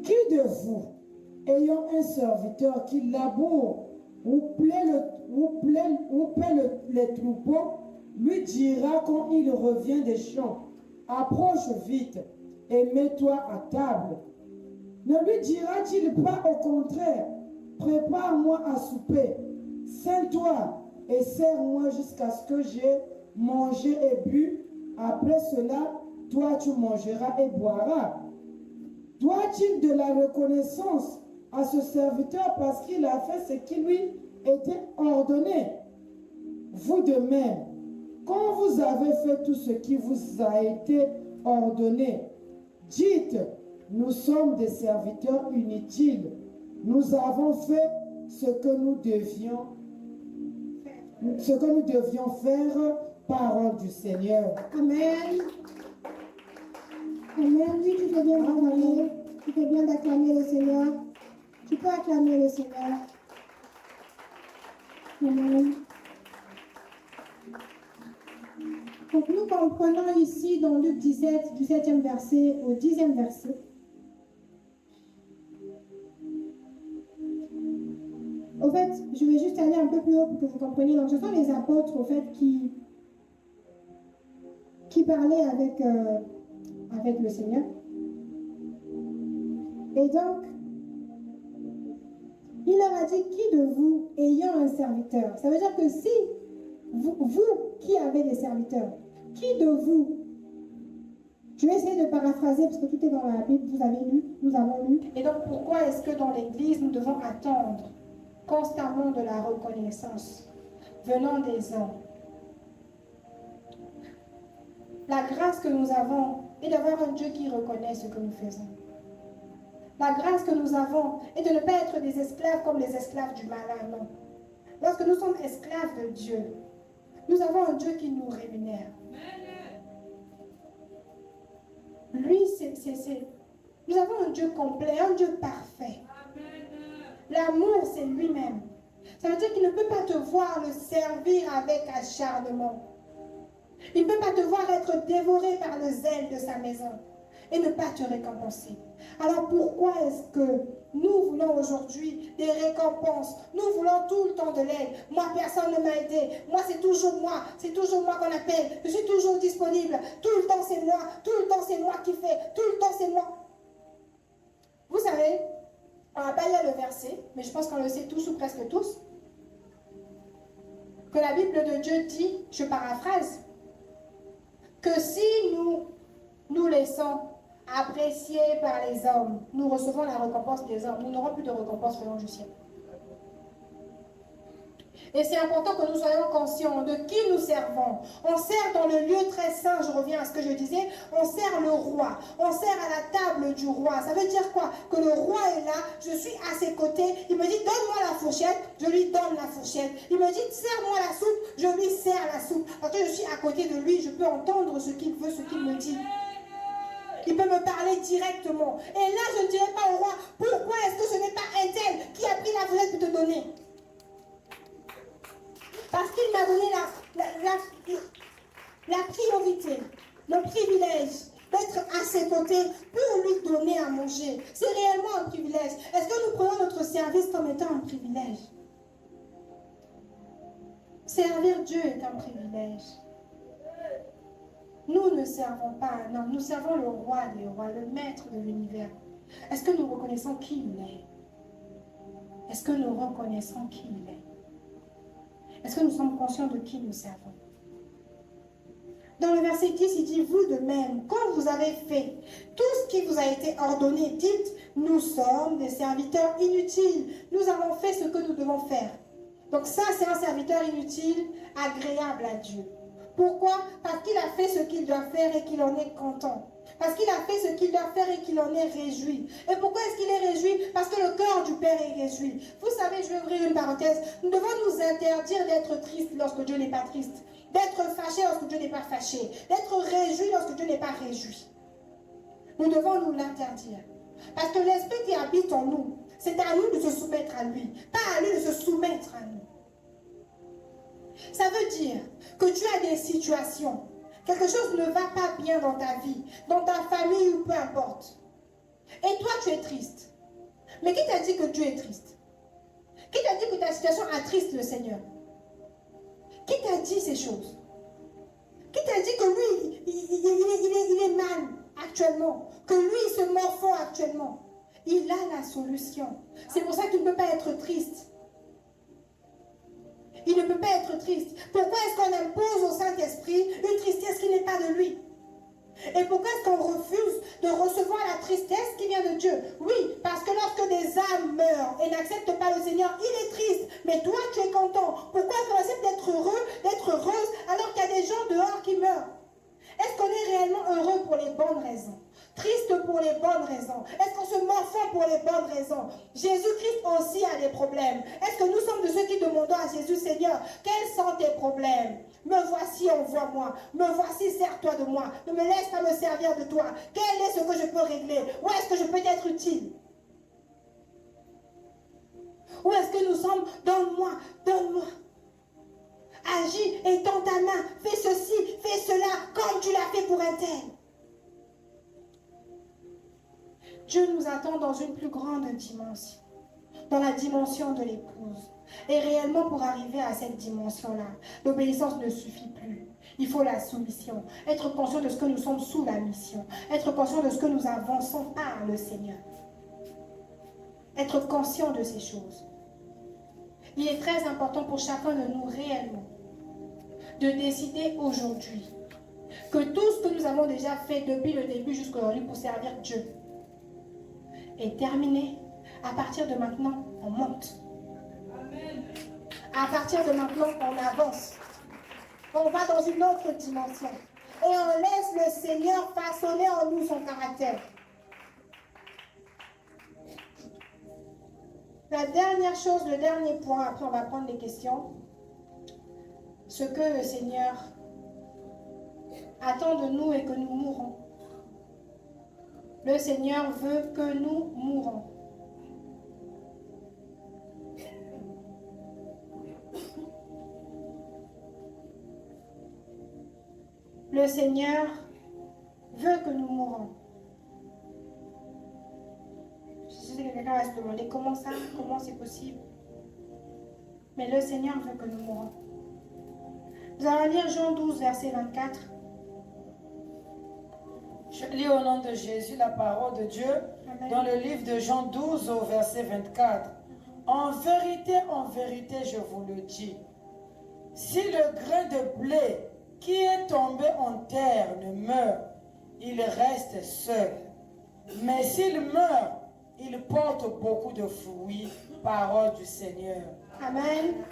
Qui de vous, ayant un serviteur qui laboure ou paie les troupeaux, lui dira quand il revient des champs, approche vite et mets-toi à table? Ne lui dira-t-il pas au contraire, prépare-moi à souper, ceins-toi et sers-moi jusqu'à ce que j'ai mangé et bu, après cela toi tu mangeras et boiras. Doit-il de la reconnaissance à ce serviteur parce qu'il a fait ce qui lui était ordonné? Vous de même, quand vous avez fait tout ce qui vous a été ordonné, dites, nous sommes des serviteurs inutiles. Nous avons fait ce que nous devions faire, parole du Seigneur. Amen. Amen. Oui, tu fais bien d'acclamer. Tu fais bien d'acclamer le Seigneur. Tu peux acclamer le Seigneur. Amen. Donc nous comprenons ici dans Luc 17, du 7e verset au 10e verset. Au fait, je vais juste aller un peu plus haut pour que vous compreniez. Donc ce sont les apôtres, au fait, qui parlaient avec le Seigneur. Et donc, il leur a dit, qui de vous ayant un serviteur? Ça veut dire que si vous qui avez des serviteurs, qui de vous, je vais essayer de paraphraser parce que tout est dans la Bible, vous avez lu, nous avons lu. Et donc, pourquoi est-ce que dans l'Église, nous devons attendre constamment de la reconnaissance venant des hommes? La grâce que nous avons est d'avoir un Dieu qui reconnaît ce que nous faisons. La grâce que nous avons est de ne pas être des esclaves comme les esclaves du malin, non. Lorsque nous sommes esclaves de Dieu, nous avons un Dieu qui nous rémunère. Lui, nous avons un Dieu complet, un Dieu parfait. L'amour, c'est lui-même. Ça veut dire qu'il ne peut pas te voir le servir avec acharnement. Il ne peut pas te voir être dévoré par le zèle de sa maison et ne pas te récompenser. Alors pourquoi est-ce que nous voulons aujourd'hui des récompenses? Nous voulons tout le temps de l'aide. Moi, personne ne m'a aidé. Moi, c'est toujours moi qu'on appelle. Je suis toujours disponible. Tout le temps, c'est moi. Tout le temps, c'est moi qui fais. Tout le temps, c'est moi. Vous savez, on n'a pas lu le verset, mais je pense qu'on le sait tous ou presque tous, que la Bible de Dieu dit, je paraphrase, que si nous laissons apprécier par les hommes, nous recevons la récompense des hommes, nous n'aurons plus de récompense venant du ciel. Et c'est important que nous soyons conscients de qui nous servons. On sert dans le lieu très saint, je reviens à ce que je disais, on sert le roi, on sert à la table du roi. Ça veut dire quoi? Que le roi est là, je suis à ses côtés, il me dit donne-moi la fourchette, je lui donne la fourchette. Il me dit sers-moi la soupe, je lui sers la soupe. Parce que je suis à côté de lui, je peux entendre ce qu'il veut, ce qu'il me dit. Il peut me parler directement. Et là, je ne dirai pas au roi, pourquoi est-ce que ce n'est pas un tel qui a pris la fourchette pour te donner? Parce qu'il m'a donné la priorité, le privilège d'être à ses côtés pour lui donner à manger. C'est réellement un privilège. Est-ce que nous prenons notre service comme étant un privilège? Servir Dieu est un privilège. Nous ne servons pas un homme, nous servons le roi des rois, le maître de l'univers. Est-ce que nous reconnaissons qui il est? Est-ce que nous reconnaissons qui il est? Est-ce que nous sommes conscients de qui nous servons? Dans le verset 10, il dit, vous de même, quand vous avez fait tout ce qui vous a été ordonné, dites, nous sommes des serviteurs inutiles. Nous avons fait ce que nous devons faire. Donc ça, c'est un serviteur inutile, agréable à Dieu. Pourquoi? Parce qu'il a fait ce qu'il doit faire et qu'il en est content. Parce qu'il a fait ce qu'il doit faire et qu'il en est réjoui. Et pourquoi est-ce qu'il est réjoui? Parce que le cœur du Père est réjoui. Vous savez, je vais ouvrir une parenthèse. Nous devons nous interdire d'être tristes lorsque Dieu n'est pas triste. D'être fâché lorsque Dieu n'est pas fâché. D'être réjoui lorsque Dieu n'est pas réjoui. Nous devons nous l'interdire. Parce que l'esprit qui habite en nous, c'est à nous de se soumettre à lui. Pas à lui de se soumettre à nous. Ça veut dire que tu as des situations, quelque chose ne va pas bien dans ta vie, dans ta famille ou peu importe. Et toi, tu es triste. Mais qui t'a dit que Dieu est triste? Qui t'a dit que ta situation attriste le Seigneur? Qui t'a dit ces choses? Qui t'a dit que lui, il est mal actuellement? Que lui, il se morfond actuellement? Il a la solution. C'est pour ça qu'il ne peut pas être triste. Il ne peut pas être triste. Pourquoi est-ce qu'on impose au Saint-Esprit une tristesse qui n'est pas de lui? Et pourquoi est-ce qu'on refuse de recevoir la tristesse qui vient de Dieu? Oui, parce que lorsque des âmes meurent et n'acceptent pas le Seigneur, il est triste. Mais toi, tu es content. Pourquoi est-ce qu'on accepte d'être heureux, d'être heureuse, alors qu'il y a des gens dehors qui meurent? Est-ce qu'on est réellement heureux pour les bonnes raisons? Triste pour les bonnes raisons? Est-ce qu'on se morfond pour les bonnes raisons? Jésus-Christ aussi a des problèmes. Est-ce que nous sommes de ceux qui demandons à Jésus, Seigneur, quels sont tes problèmes? Me voici, envoie-moi. Me voici, sers-toi de moi. Ne me laisse pas me servir de toi. Quel est ce que je peux régler? Où est-ce que je peux être utile? Où est-ce que nous sommes? Donne-moi, donne-moi. Agis, étends ta main, fais ceci, fais cela, comme tu l'as fait pour un tel. Dieu nous attend dans une plus grande dimension, dans la dimension de l'épouse. Et réellement, pour arriver à cette dimension-là, l'obéissance ne suffit plus. Il faut la soumission, être conscient de ce que nous sommes sous la mission, être conscient de ce que nous avançons par le Seigneur. Être conscient de ces choses. Il est très important pour chacun de nous réellement de décider aujourd'hui que tout ce que nous avons déjà fait depuis le début jusqu'à aujourd'hui pour servir Dieu est terminé. À partir de maintenant, on monte. À partir de maintenant, on avance. On va dans une autre dimension. Et on laisse le Seigneur façonner en nous son caractère. La dernière chose, le dernier point, après on va prendre les questions. Ce que le Seigneur attend de nous et que nous mourons. Le Seigneur veut que nous mourons. Le Seigneur veut que nous mourons. Je sais que quelqu'un va se demander comment ça, comment c'est possible. Mais le Seigneur veut que nous mourons. Nous allons lire Jean 12, verset 24. Je lis au nom de Jésus la parole de Dieu. Amen. Dans le livre de Jean 12 au verset 24. En vérité, je vous le dis, si le grain de blé qui est tombé en terre ne meurt, il reste seul. Mais s'il meurt, il porte beaucoup de fruits. Parole du Seigneur. Amen.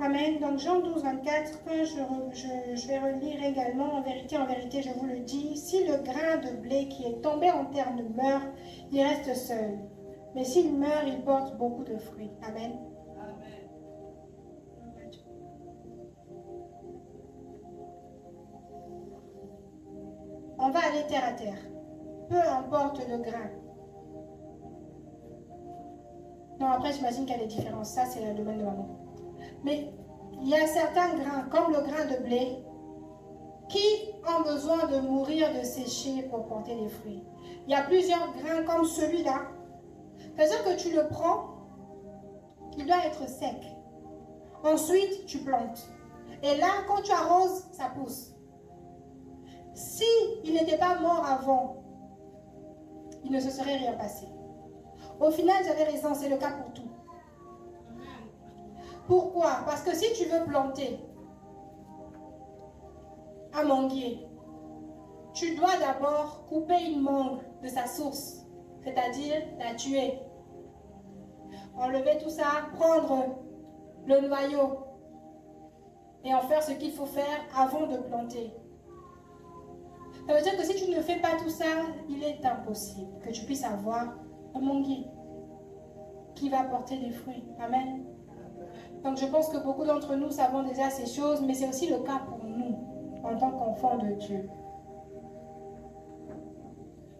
Amen. Donc Jean 12, 24, je vais relire également. En vérité, je vous le dis, si le grain de blé qui est tombé en terre ne meurt, il reste seul. Mais s'il meurt, il porte beaucoup de fruits. Amen. Amen. On va aller terre à terre. Peu importe le grain. Non, après, j'imagine qu'il y a des différences. Ça, c'est le domaine de maman. Mais il y a certains grains, comme le grain de blé, qui ont besoin de mourir, de sécher pour porter les fruits. Il y a plusieurs grains comme celui-là. C'est-à-dire que tu le prends, il doit être sec. Ensuite, tu plantes. Et là, quand tu arroses, ça pousse. Si il n'était pas mort avant, il ne se serait rien passé. Au final, j'avais raison, c'est le cas pour tout. Pourquoi? Parce que si tu veux planter un manguier, tu dois d'abord couper une mangue de sa source, c'est-à-dire la tuer. Enlever tout ça, prendre le noyau et en faire ce qu'il faut faire avant de planter. Ça veut dire que si tu ne fais pas tout ça, il est impossible que tu puisses avoir un manguier qui va porter des fruits. Amen. Donc je pense que beaucoup d'entre nous savons déjà ces choses, mais c'est aussi le cas pour nous, en tant qu'enfants de Dieu.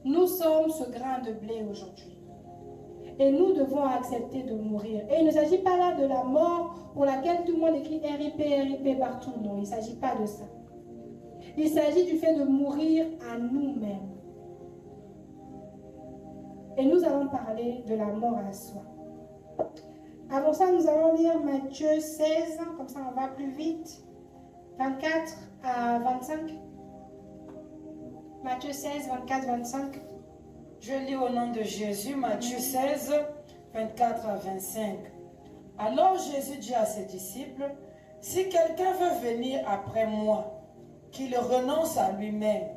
Nous sommes ce grain de blé aujourd'hui. Et nous devons accepter de mourir. Et il ne s'agit pas là de la mort pour laquelle tout le monde écrit RIP, RIP partout. Non, il ne s'agit pas de ça. Il s'agit du fait de mourir à nous-mêmes. Et nous allons parler de la mort à soi. Avant ça, nous allons lire Matthieu 16, comme ça on va plus vite. 24 à 25. Matthieu 16, 24, 25. Je lis au nom de Jésus, Matthieu 16, 24 à 25. Alors Jésus dit à ses disciples, si quelqu'un veut venir après moi, qu'il renonce à lui-même,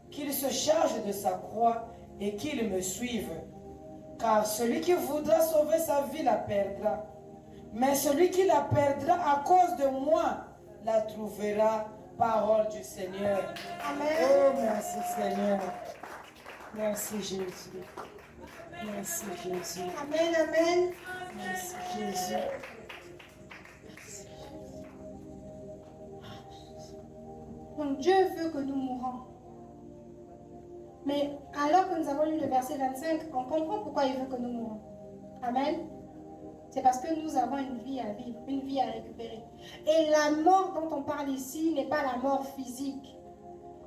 qu'il se charge de sa croix et qu'il me suive. Car celui qui voudra sauver sa vie la perdra. Mais celui qui la perdra à cause de moi la trouvera. Parole du Seigneur. Amen. Oh, merci Seigneur. Merci Jésus. Merci Jésus. Amen, amen. Merci Jésus. Donc Dieu veut que nous mourons. Mais alors que nous avons lu le verset 25, on comprend pourquoi il veut que nous mourons. Amen. C'est parce que nous avons une vie à vivre, une vie à récupérer. Et la mort dont on parle ici n'est pas la mort physique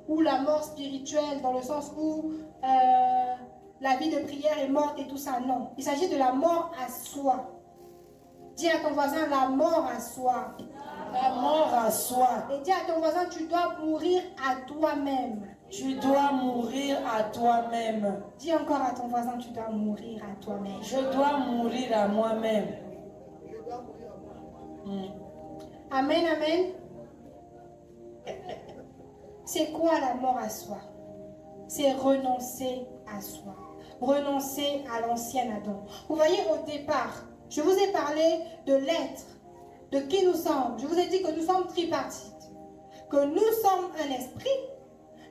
ou la mort spirituelle dans le sens où la vie de prière est morte et tout ça. Non, il s'agit de la mort à soi. Dis à ton voisin la mort à soi. La mort à soi. Et dis à ton voisin, tu dois mourir à toi-même. Tu dois mourir à toi-même. Dis encore à ton voisin, tu dois mourir à toi-même. Je dois mourir à moi-même. Amen, amen. C'est quoi la mort à soi? C'est renoncer à soi. Renoncer à l'ancien Adam. Vous voyez, au départ, je vous ai parlé de l'être, de qui nous sommes. Je vous ai dit que nous sommes tripartites. Que nous sommes un esprit.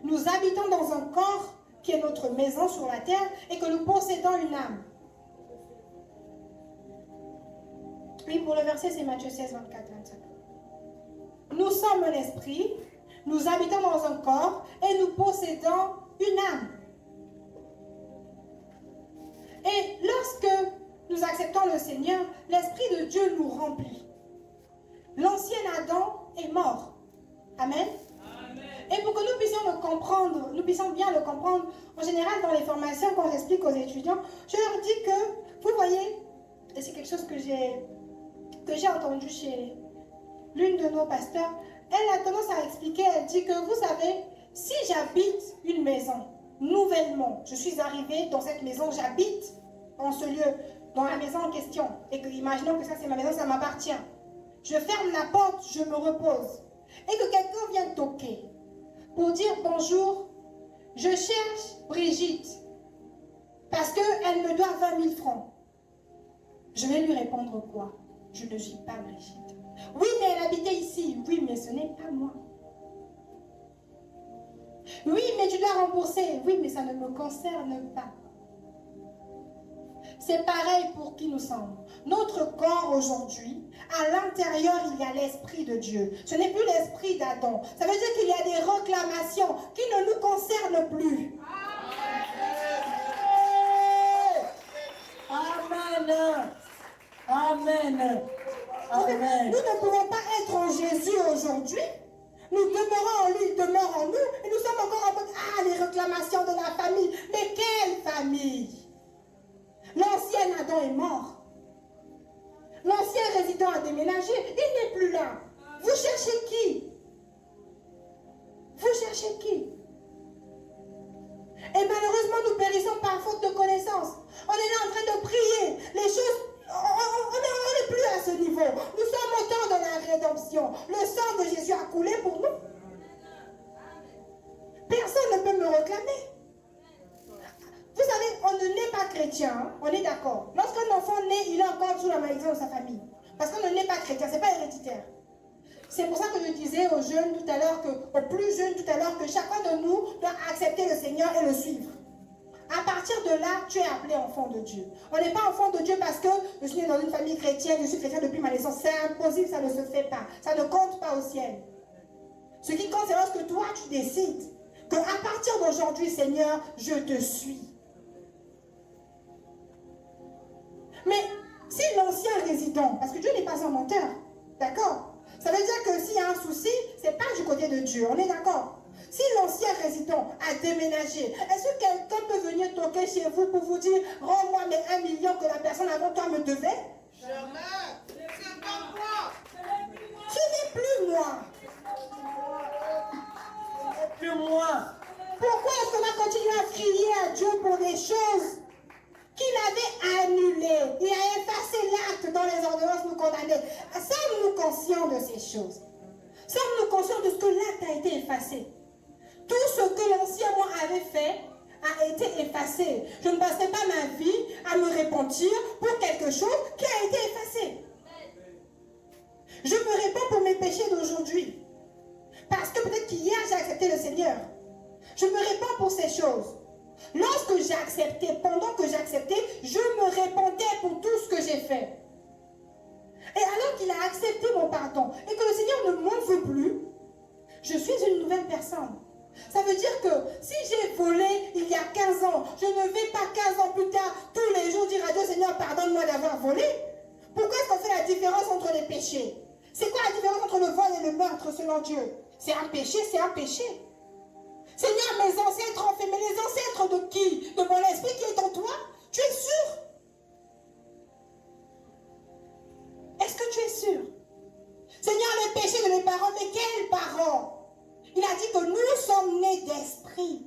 Nous habitons dans un corps qui est notre maison sur la terre et que nous possédons une âme. Oui, pour le verset, c'est Matthieu 16, 24, 25. Nous sommes un esprit, nous habitons dans un corps et nous possédons une âme. Et lorsque nous acceptons le Seigneur, l'Esprit de Dieu nous remplit. L'ancien Adam est mort. Amen. Et pour que nous puissions le comprendre, nous puissions bien le comprendre, en général dans les formations, quand j'explique aux étudiants, je leur dis que, vous voyez, et c'est quelque chose que j'ai entendu chez l'une de nos pasteurs, elle a tendance à expliquer, elle dit que, vous savez, si j'habite une maison, nouvellement, je suis arrivée dans cette maison, j'habite en ce lieu, dans la maison en question, et que, imaginons que ça c'est ma maison, ça m'appartient. Je ferme la porte, je me repose, et que quelqu'un vient toquer, pour dire bonjour, je cherche Brigitte parce qu'elle me doit 20 000 francs. Je vais lui répondre quoi? Je ne suis pas Brigitte. Oui, mais elle habitait ici. Oui, mais ce n'est pas moi. Oui, mais tu dois rembourser. Oui, mais ça ne me concerne pas. C'est pareil pour qui nous sommes. Notre corps aujourd'hui, à l'intérieur, il y a l'Esprit de Dieu. Ce n'est plus l'Esprit d'Adam. Ça veut dire qu'il y a des réclamations qui ne nous concernent plus. Amen. Amen. Amen. Nous ne pouvons pas être en Jésus aujourd'hui. Nous demeurons en lui, il demeure en nous. Et nous sommes encore en mode, les réclamations de la famille. Mais quelle famille? L'ancien Adam est mort. L'ancien résident a déménagé. Il n'est plus là. Vous cherchez qui? Vous cherchez qui? Et malheureusement, nous périssons par faute de connaissance. On est là en train de prier. Les choses, on n'est plus à ce niveau. Nous sommes au temps de la rédemption. Le sang de Jésus a coulé pour nous. Personne ne peut me réclamer. Vous savez, on ne naît pas chrétien, hein? On est d'accord. Lorsqu'un enfant naît, il est encore sous la malédiction de sa famille. Parce qu'on ne naît pas chrétien, ce n'est pas héréditaire. C'est pour ça que je disais aux jeunes tout à l'heure, aux plus jeunes tout à l'heure, que chacun de nous doit accepter le Seigneur et le suivre. À partir de là, tu es appelé enfant de Dieu. On n'est pas enfant de Dieu parce que je suis né dans une famille chrétienne, je suis chrétien depuis ma naissance. C'est impossible, ça ne se fait pas. Ça ne compte pas au ciel. Ce qui compte, c'est lorsque toi, tu décides qu'à partir d'aujourd'hui, Seigneur, je te suis. Mais si l'ancien résident, parce que Dieu n'est pas un menteur, d'accord? Ça veut dire que s'il y a un souci, ce n'est pas du côté de Dieu, on est d'accord? Si l'ancien résident a déménagé, est-ce que quelqu'un peut venir toquer chez vous pour vous dire « Rends-moi mes 1 million que la personne avant toi me devait » Jamais. C'est pas moi. Ce n'est plus moi. Plus moi. Pourquoi est-ce qu'on a continué à crier à Dieu pour des choses qu'il avait annulées. Il a effacé l'acte dans les ordonnances nous condamner. Sommes-nous conscients de ces choses? Sommes-nous conscients de ce que l'acte a été effacé? Tout ce que l'ancien moi avait fait a été effacé. Je ne passerai pas ma vie à me repentir pour quelque chose qui a été effacé. Je me répands pour mes péchés d'aujourd'hui. Parce que peut-être qu'hier j'ai accepté le Seigneur. Je me répands pour ces choses. Lorsque j'ai accepté, pendant que j'acceptais, je me répandais pour tout ce que j'ai fait. Et alors qu'il a accepté mon pardon et que le Seigneur ne m'en veut plus, je suis une nouvelle personne. Ça veut dire que si j'ai volé il y a 15 ans, je ne vais pas 15 ans plus tard, tous les jours dire à Dieu, Seigneur, pardonne-moi d'avoir volé. Pourquoi est-ce qu'on fait la différence entre les péchés? C'est quoi la différence entre le vol et le meurtre selon Dieu? C'est un péché, c'est un péché. Seigneur, mes ancêtres ont fait, mais les ancêtres de qui? De mon esprit qui est en toi? Tu es sûr? Est-ce que tu es sûr? Seigneur, les péchés de mes parents, mais quels parents? Il a dit que nous sommes nés d'esprit.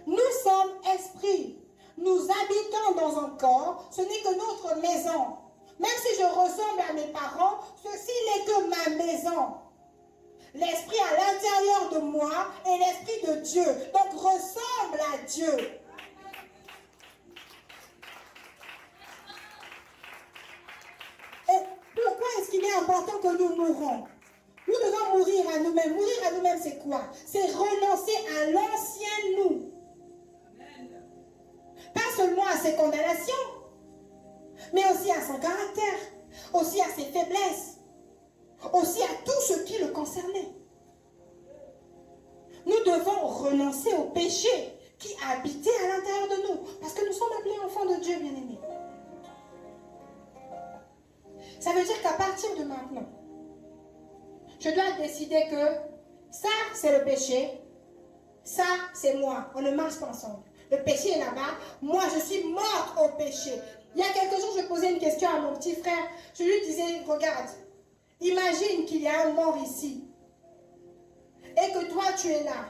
Nous sommes esprits. Nous habitons dans un corps, ce n'est que notre maison. Même si je ressemble à mes parents, ceci n'est que ma maison. L'esprit à l'intérieur de moi est l'esprit de Dieu. Donc ressemble à Dieu. Et pourquoi est-ce qu'il est important que nous mourons? Nous devons mourir à nous-mêmes. Mourir à nous-mêmes, c'est quoi? C'est renoncer à l'ancien nous. Pas seulement à ses condamnations, mais aussi à son caractère, aussi à ses faiblesses, aussi à tout ce qui le concernait. Nous devons renoncer au péché qui habitait à l'intérieur de nous, parce que nous sommes appelés enfants de Dieu, bien-aimés. Ça veut dire qu'à partir de maintenant, je dois décider que ça, c'est le péché, ça, c'est moi. On ne marche pas ensemble. Le péché est là-bas. Moi, je suis morte au péché. Il y a quelques jours, je posais une question à mon petit frère. Je lui disais, regarde, imagine qu'il y a un mort ici et que toi, tu es là.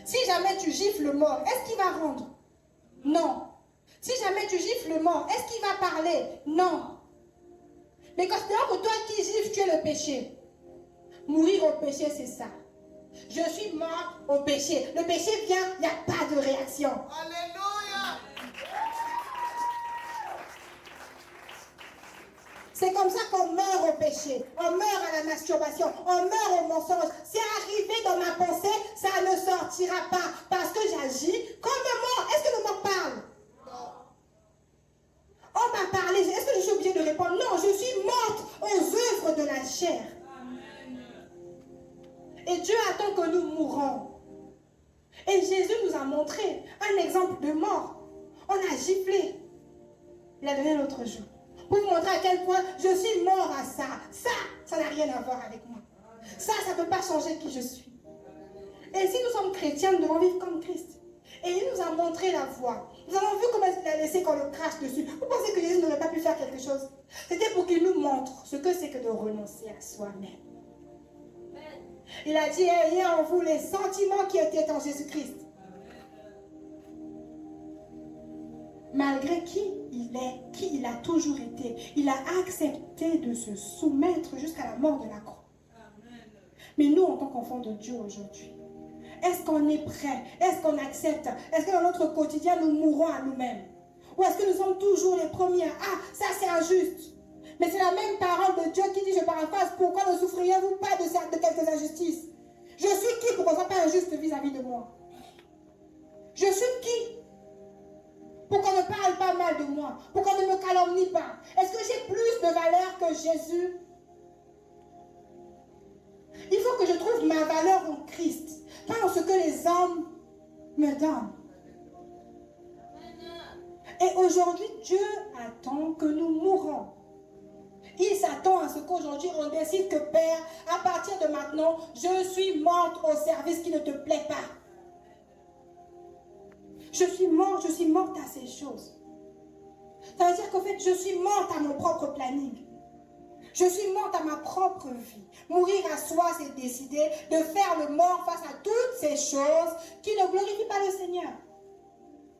Si jamais tu gifles le mort, est-ce qu'il va rendre? Non. Si jamais tu gifles le mort, est-ce qu'il va parler? Non. Mais considérons que toi qui gifles, tu es le péché. Mourir au péché, c'est ça. Je suis mort au péché. Le péché vient, il n'y a pas de réaction. Alléluia. C'est comme ça qu'on meurt au péché. On meurt à la masturbation. On meurt au mensonge. C'est arrivé dans ma pensée, ça ne sortira pas. Parce que j'agis comme un mort. Est-ce que le mort parle? Non. On m'a parlé. Est-ce que je suis obligée de répondre? Non, je suis morte aux œuvres de la chair. Et Dieu attend que nous mourons. Et Jésus nous a montré un exemple de mort. On a giflé. Il a donné l'autre jour. Pour vous montrer à quel point je suis mort à ça. Ça n'a rien à voir avec moi. Ça ne peut pas changer qui je suis. Et si nous sommes chrétiens, nous devons vivre comme Christ. Et il nous a montré la voie. Nous avons vu comment il a laissé qu'on le crache dessus. Vous pensez que Jésus n'aurait pas pu faire quelque chose? C'était pour qu'il nous montre ce que c'est que de renoncer à soi-même. Il a dit, ayez en vous les sentiments qui étaient en Jésus-Christ. Malgré qui il est, qui il a toujours été, il a accepté de se soumettre jusqu'à la mort de la croix. Mais nous, en tant qu'enfants de Dieu aujourd'hui, est-ce qu'on est prêt? Est-ce qu'on accepte? Est-ce que dans notre quotidien, nous mourons à nous-mêmes? Ou est-ce que nous sommes toujours les premiers? Ah, ça c'est injuste. Mais c'est la même parole de Dieu qui dit, je paraphrase, pourquoi ne souffriez-vous pas de quelques injustices? Je suis qui pour qu'on ne soit pas injuste vis-à-vis de moi? Je suis qui pour qu'on ne parle pas mal de moi? Pour qu'on ne me calomnie pas? Est-ce que j'ai plus de valeur que Jésus? Il faut que je trouve ma valeur en Christ, pas en ce que les hommes me donnent. Et aujourd'hui, Dieu attend que nous mourons. Il s'attend à ce qu'aujourd'hui, on décide que Père, à partir de maintenant, je suis morte au service qui ne te plaît pas. Je suis morte à ces choses. Ça veut dire qu'en fait, je suis morte à mon propre planning. Je suis morte à ma propre vie. Mourir à soi, c'est décider de faire le mort face à toutes ces choses qui ne glorifient pas le Seigneur.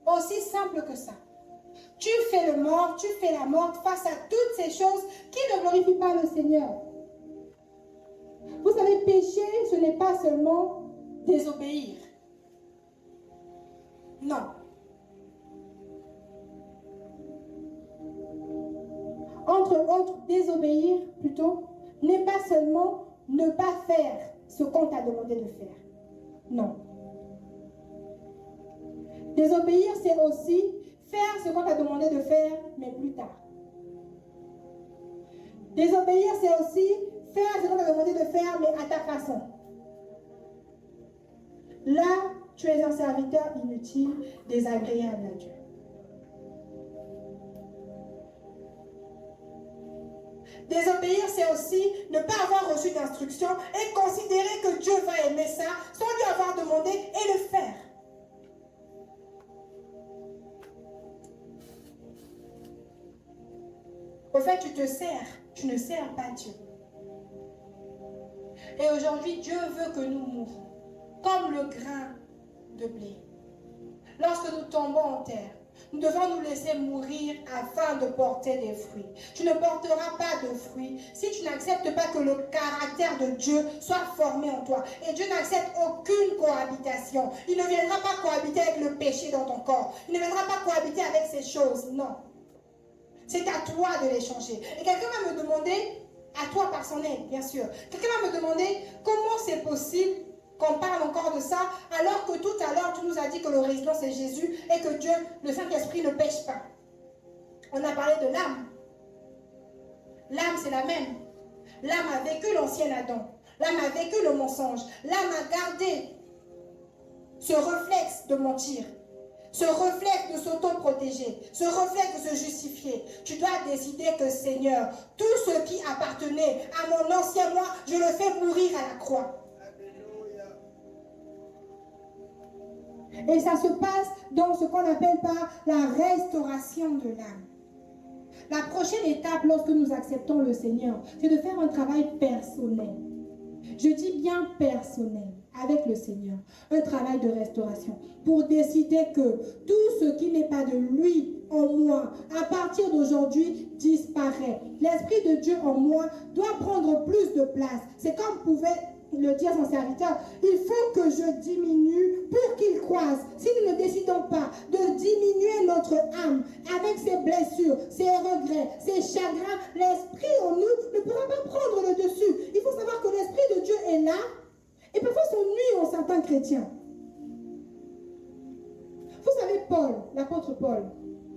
Aussi simple que ça. Tu fais le mort, tu fais la morte face à toutes ces choses qui ne glorifient pas le Seigneur. Vous savez, pécher, ce n'est pas seulement désobéir. Non. Entre autres, désobéir, plutôt, n'est pas seulement ne pas faire ce qu'on t'a demandé de faire. Non. Désobéir, c'est aussi faire ce qu'on t'a demandé de faire, mais plus tard. Désobéir, c'est aussi faire ce qu'on t'a demandé de faire, mais à ta façon. Là, tu es un serviteur inutile, désagréable à Dieu. Désobéir, c'est aussi ne pas avoir reçu d'instruction et considérer que Dieu va aimer ça sans lui avoir demandé et le faire. Au fait, tu te sers, tu ne sers pas Dieu. Et aujourd'hui, Dieu veut que nous mourons, comme le grain de blé. Lorsque nous tombons en terre, nous devons nous laisser mourir afin de porter des fruits. Tu ne porteras pas de fruits si tu n'acceptes pas que le caractère de Dieu soit formé en toi. Et Dieu n'accepte aucune cohabitation. Il ne viendra pas cohabiter avec le péché dans ton corps. Il ne viendra pas cohabiter avec ces choses. Non. C'est à toi de les changer. Et quelqu'un va me demander, à toi personnel, bien sûr, quelqu'un va me demander comment c'est possible qu'on parle encore de ça, alors que tout à l'heure, tu nous as dit que le résident c'est Jésus et que Dieu, le Saint-Esprit, ne pêche pas. On a parlé de l'âme. L'âme, c'est la même. L'âme a vécu l'ancien Adam. L'âme a vécu le mensonge. L'âme a gardé ce réflexe de mentir, ce réflexe de s'auto-protéger, ce réflexe de se justifier. Tu dois décider que, Seigneur, tout ce qui appartenait à mon ancien moi, je le fais mourir à la croix. Et ça se passe dans ce qu'on appelle par la restauration de l'âme. La prochaine étape lorsque nous acceptons le Seigneur, c'est de faire un travail personnel. Je dis bien personnel, avec le Seigneur. Un travail de restauration. Pour décider que tout ce qui n'est pas de lui en moi, à partir d'aujourd'hui, disparaît. L'Esprit de Dieu en moi doit prendre plus de place. C'est comme pouvait le dire son serviteur, il faut que je diminue pour qu'il croise. Si nous ne décidons pas de diminuer notre âme avec ses blessures, ses regrets, ses chagrins, l'esprit en nous ne pourra pas prendre le dessus. Il faut savoir que l'Esprit de Dieu est là et parfois s'ennuie en certains chrétiens. Vous savez, Paul, l'apôtre Paul,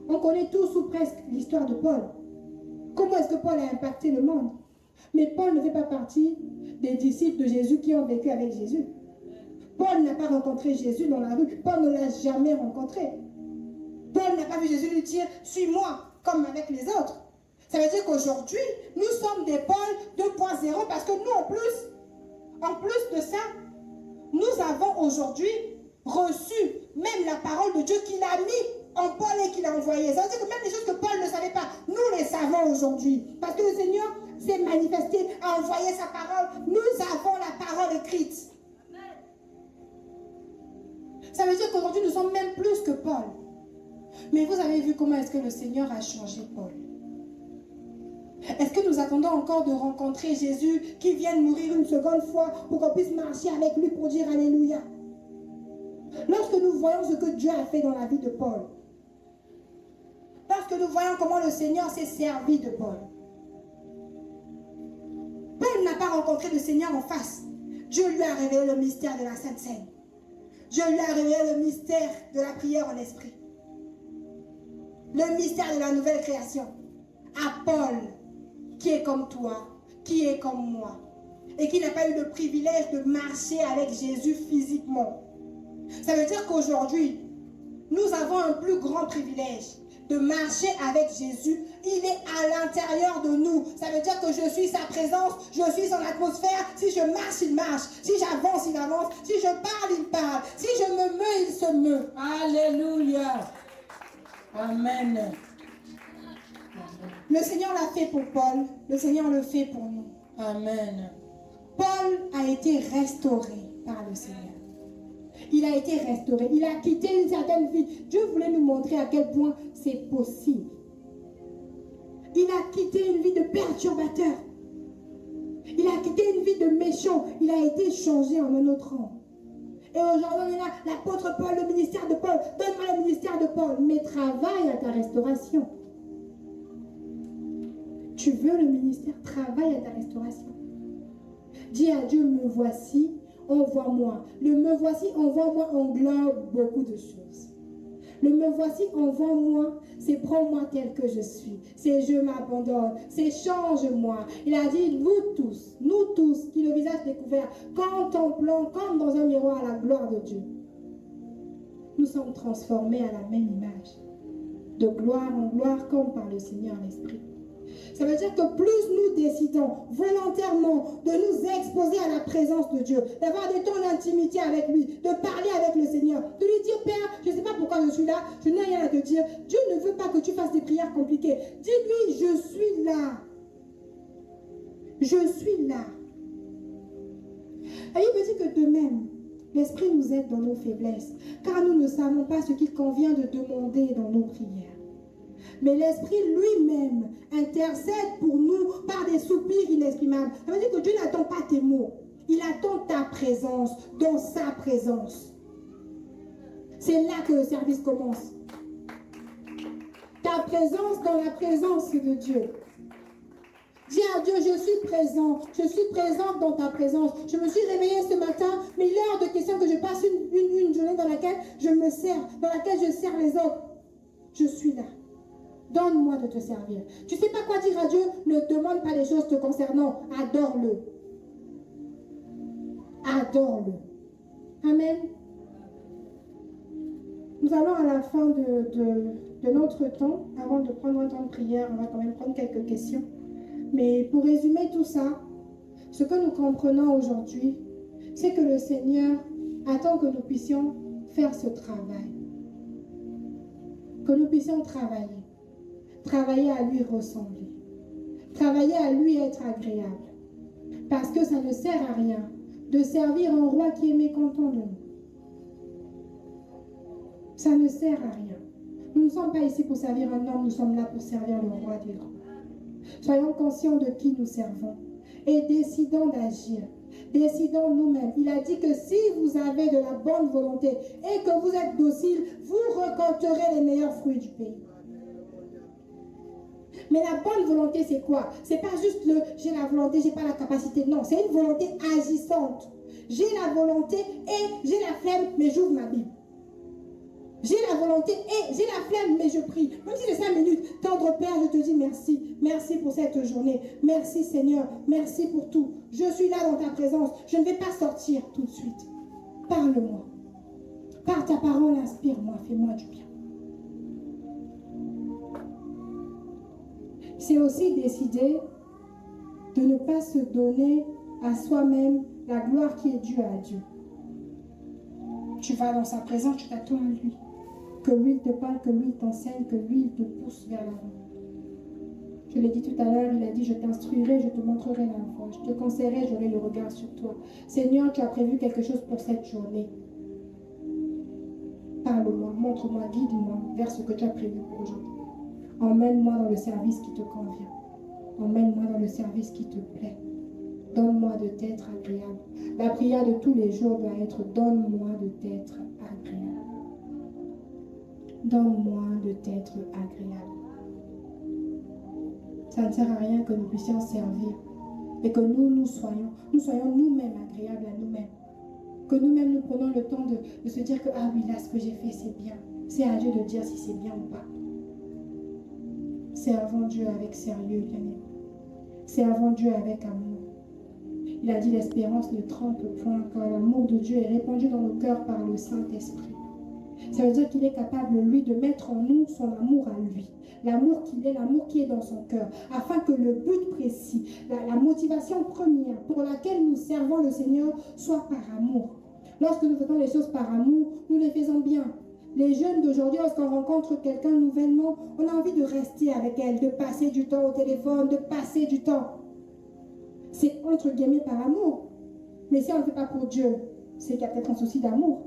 on connaît tous ou presque l'histoire de Paul. Comment est-ce que Paul a impacté le monde? Mais Paul ne fait pas partie des disciples de Jésus qui ont vécu avec Jésus. Paul n'a pas rencontré Jésus dans la rue. Paul ne l'a jamais rencontré. Paul n'a pas vu Jésus lui dire « Suis-moi » comme avec les autres. Ça veut dire qu'aujourd'hui, nous sommes des Paul 2.0 parce que nous, en plus de ça, nous avons aujourd'hui reçu même la parole de Dieu qu'il a mis en Paul et qu'il a envoyé. Ça veut dire que même les choses que Paul ne savait pas, nous les savons aujourd'hui. Parce que le Seigneur s'est manifesté, a envoyé sa parole. Nous avons la parole écrite. Ça veut dire qu'aujourd'hui, nous sommes même plus que Paul. Mais vous avez vu comment est-ce que le Seigneur a changé Paul. Est-ce que nous attendons encore de rencontrer Jésus qui vienne mourir une seconde fois pour qu'on puisse marcher avec lui pour dire Alléluia? Lorsque nous voyons ce que Dieu a fait dans la vie de Paul, lorsque nous voyons comment le Seigneur s'est servi de Paul, Paul n'a pas rencontré le Seigneur en face. Dieu lui a révélé le mystère de la Sainte Seine. Dieu lui a révélé le mystère de la prière en esprit. Le mystère de la nouvelle création. À Paul, qui est comme toi, qui est comme moi, et qui n'a pas eu le privilège de marcher avec Jésus physiquement. Ça veut dire qu'aujourd'hui, nous avons un plus grand privilège de marcher avec Jésus. Il est à l'intérieur de nous. Ça veut dire que je suis sa présence, je suis son atmosphère. Si je marche, il marche. Si j'avance, il avance. Si je parle, il parle. Si je me meus, il se meut. Alléluia. Amen. Le Seigneur l'a fait pour Paul, le Seigneur le fait pour nous. Amen. Paul a été restauré par le Seigneur. Il a été restauré. Il a quitté une certaine vie. Dieu voulait nous montrer à quel point c'est possible. Il a quitté une vie de perturbateur. Il a quitté une vie de méchant. Il a été changé en un autre rang. Et aujourd'hui, on est là, l'apôtre Paul, le ministère de Paul. Donne-moi le ministère de Paul. Mais travaille à ta restauration. Tu veux le ministère, travaille à ta restauration. Dis à Dieu, me voici, envoie-moi. Le me voici, envoie-moi englobe beaucoup de choses. Le me voici, envoie-moi, c'est prends-moi tel que je suis. C'est je m'abandonne, c'est change-moi. Il a dit, nous tous, qui le visage découvert, contemplant comme dans un miroir la gloire de Dieu. Nous sommes transformés à la même image, de gloire en gloire comme par le Seigneur l'Esprit. Ça veut dire que plus nous décidons volontairement de nous exposer à la présence de Dieu, d'avoir des temps d'intimité avec lui, de parler avec le Seigneur, de lui dire, Père, je ne sais pas pourquoi je suis là, je n'ai rien à te dire. Dieu ne veut pas que tu fasses des prières compliquées. Dis-lui, je suis là. Je suis là. Et il me dit que de même, l'Esprit nous aide dans nos faiblesses, car nous ne savons pas ce qu'il convient de demander dans nos prières. Mais l'Esprit lui-même intercède pour nous par des soupirs inexprimables. Ça veut dire que Dieu n'attend pas tes mots. Il attend ta présence dans sa présence. C'est là que le service commence. Ta présence dans la présence de Dieu. Dis à Dieu, je suis présent. Je suis présente dans ta présence. Je me suis réveillée ce matin, mais il est hors de question que je passe une journée dans laquelle je me sers, dans laquelle je sers les autres. Je suis là. Donne-moi de te servir. Tu ne sais pas quoi dire à Dieu, ne demande pas les choses te concernant. Adore-le. Adore-le. Amen. Nous allons à la fin de notre temps, avant de prendre un temps de prière, on va quand même prendre quelques questions. Mais pour résumer tout ça, ce que nous comprenons aujourd'hui, c'est que le Seigneur attend que nous puissions faire ce travail. Que nous puissions travailler. Travailler à lui ressembler. Travailler à lui être agréable. Parce que ça ne sert à rien de servir un roi qui est mécontent de nous. Ça ne sert à rien. Nous ne sommes pas ici pour servir un homme, nous sommes là pour servir le roi des rois. Soyons conscients de qui nous servons et décidons d'agir. Décidons nous-mêmes. Il a dit que si vous avez de la bonne volonté et que vous êtes docile, vous récolterez les meilleurs fruits du pays. Mais la bonne volonté, c'est quoi? C'est pas juste le j'ai la volonté, j'ai pas la capacité. Non, c'est une volonté agissante. J'ai la volonté et j'ai la flemme, mais j'ouvre ma Bible. J'ai la volonté et j'ai la flemme, mais je prie. Même si c'est 5 minutes, tendre Père, je te dis merci. Merci pour cette journée. Merci Seigneur. Merci pour tout. Je suis là dans ta présence. Je ne vais pas sortir tout de suite. Parle-moi. Par ta parole, inspire-moi. Fais-moi du bien. C'est aussi décider de ne pas se donner à soi-même la gloire qui est due à Dieu. Tu vas dans sa présence, tu t'attends à lui. Que lui te parle, que lui t'enseigne, que lui te pousse vers l'avant. Je l'ai dit tout à l'heure, il a dit, je t'instruirai, je te montrerai la voie. Je te conseillerai, j'aurai le regard sur toi. Seigneur, tu as prévu quelque chose pour cette journée. Parle-moi, montre-moi, guide-moi vers ce que tu as prévu pour aujourd'hui. Emmène-moi dans le service qui te convient. Emmène-moi dans le service qui te plaît. Donne-moi de t'être agréable. La prière de tous les jours doit être donne-moi de t'être agréable. Donne-moi de t'être agréable. Ça ne sert à rien que nous puissions servir et que nous soyons nous-mêmes agréables à nous-mêmes. Que nous-mêmes nous prenons le temps de se dire que ah oui, là ce que j'ai fait c'est bien. C'est à Dieu de dire si c'est bien ou pas. Servons Dieu avec sérieux, bien-aimé. Servons Dieu avec amour. Il a dit l'espérance ne trompe point, car l'amour de Dieu est répandu dans nos cœurs par le Saint-Esprit. Ça veut dire qu'il est capable, lui, de mettre en nous son amour à lui. L'amour qu'il est, l'amour qui est dans son cœur, afin que le but précis, la motivation première pour laquelle nous servons le Seigneur soit par amour. Lorsque nous faisons les choses par amour, nous les faisons bien. Les jeunes d'aujourd'hui, lorsqu'on rencontre quelqu'un nouvellement, on a envie de rester avec elle, de passer du temps au téléphone, de passer du temps. C'est entre guillemets par amour. Mais si on ne le fait pas pour Dieu, c'est qu'il y a peut-être un souci d'amour.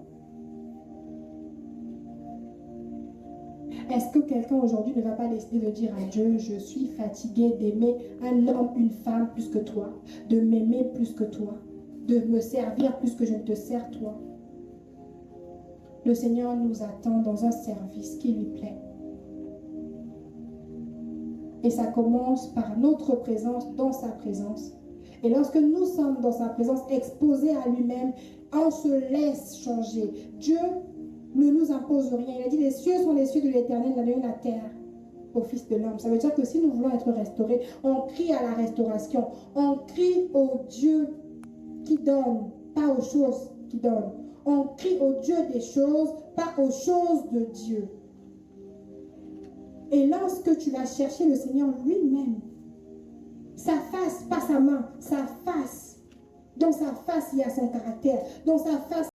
Est-ce que quelqu'un aujourd'hui ne va pas décider de dire à Dieu, je suis fatigué d'aimer un homme, une femme plus que toi, de m'aimer plus que toi, de me servir plus que je ne te sers toi. Le Seigneur nous attend dans un service qui lui plaît. Et ça commence par notre présence dans sa présence. Et lorsque nous sommes dans sa présence, exposés à lui-même, on se laisse changer. Dieu ne nous impose rien. Il a dit, les cieux sont les cieux de l'Éternel, il a donné la terre au Fils de l'homme. Ça veut dire que si nous voulons être restaurés, on crie à la restauration. On crie au Dieu qui donne, pas aux choses qui donnent. On crie au Dieu des choses, pas aux choses de Dieu. Et lorsque tu vas chercher le Seigneur lui-même, sa face, pas sa main, sa face. Dans sa face, il y a son caractère. Dans sa face,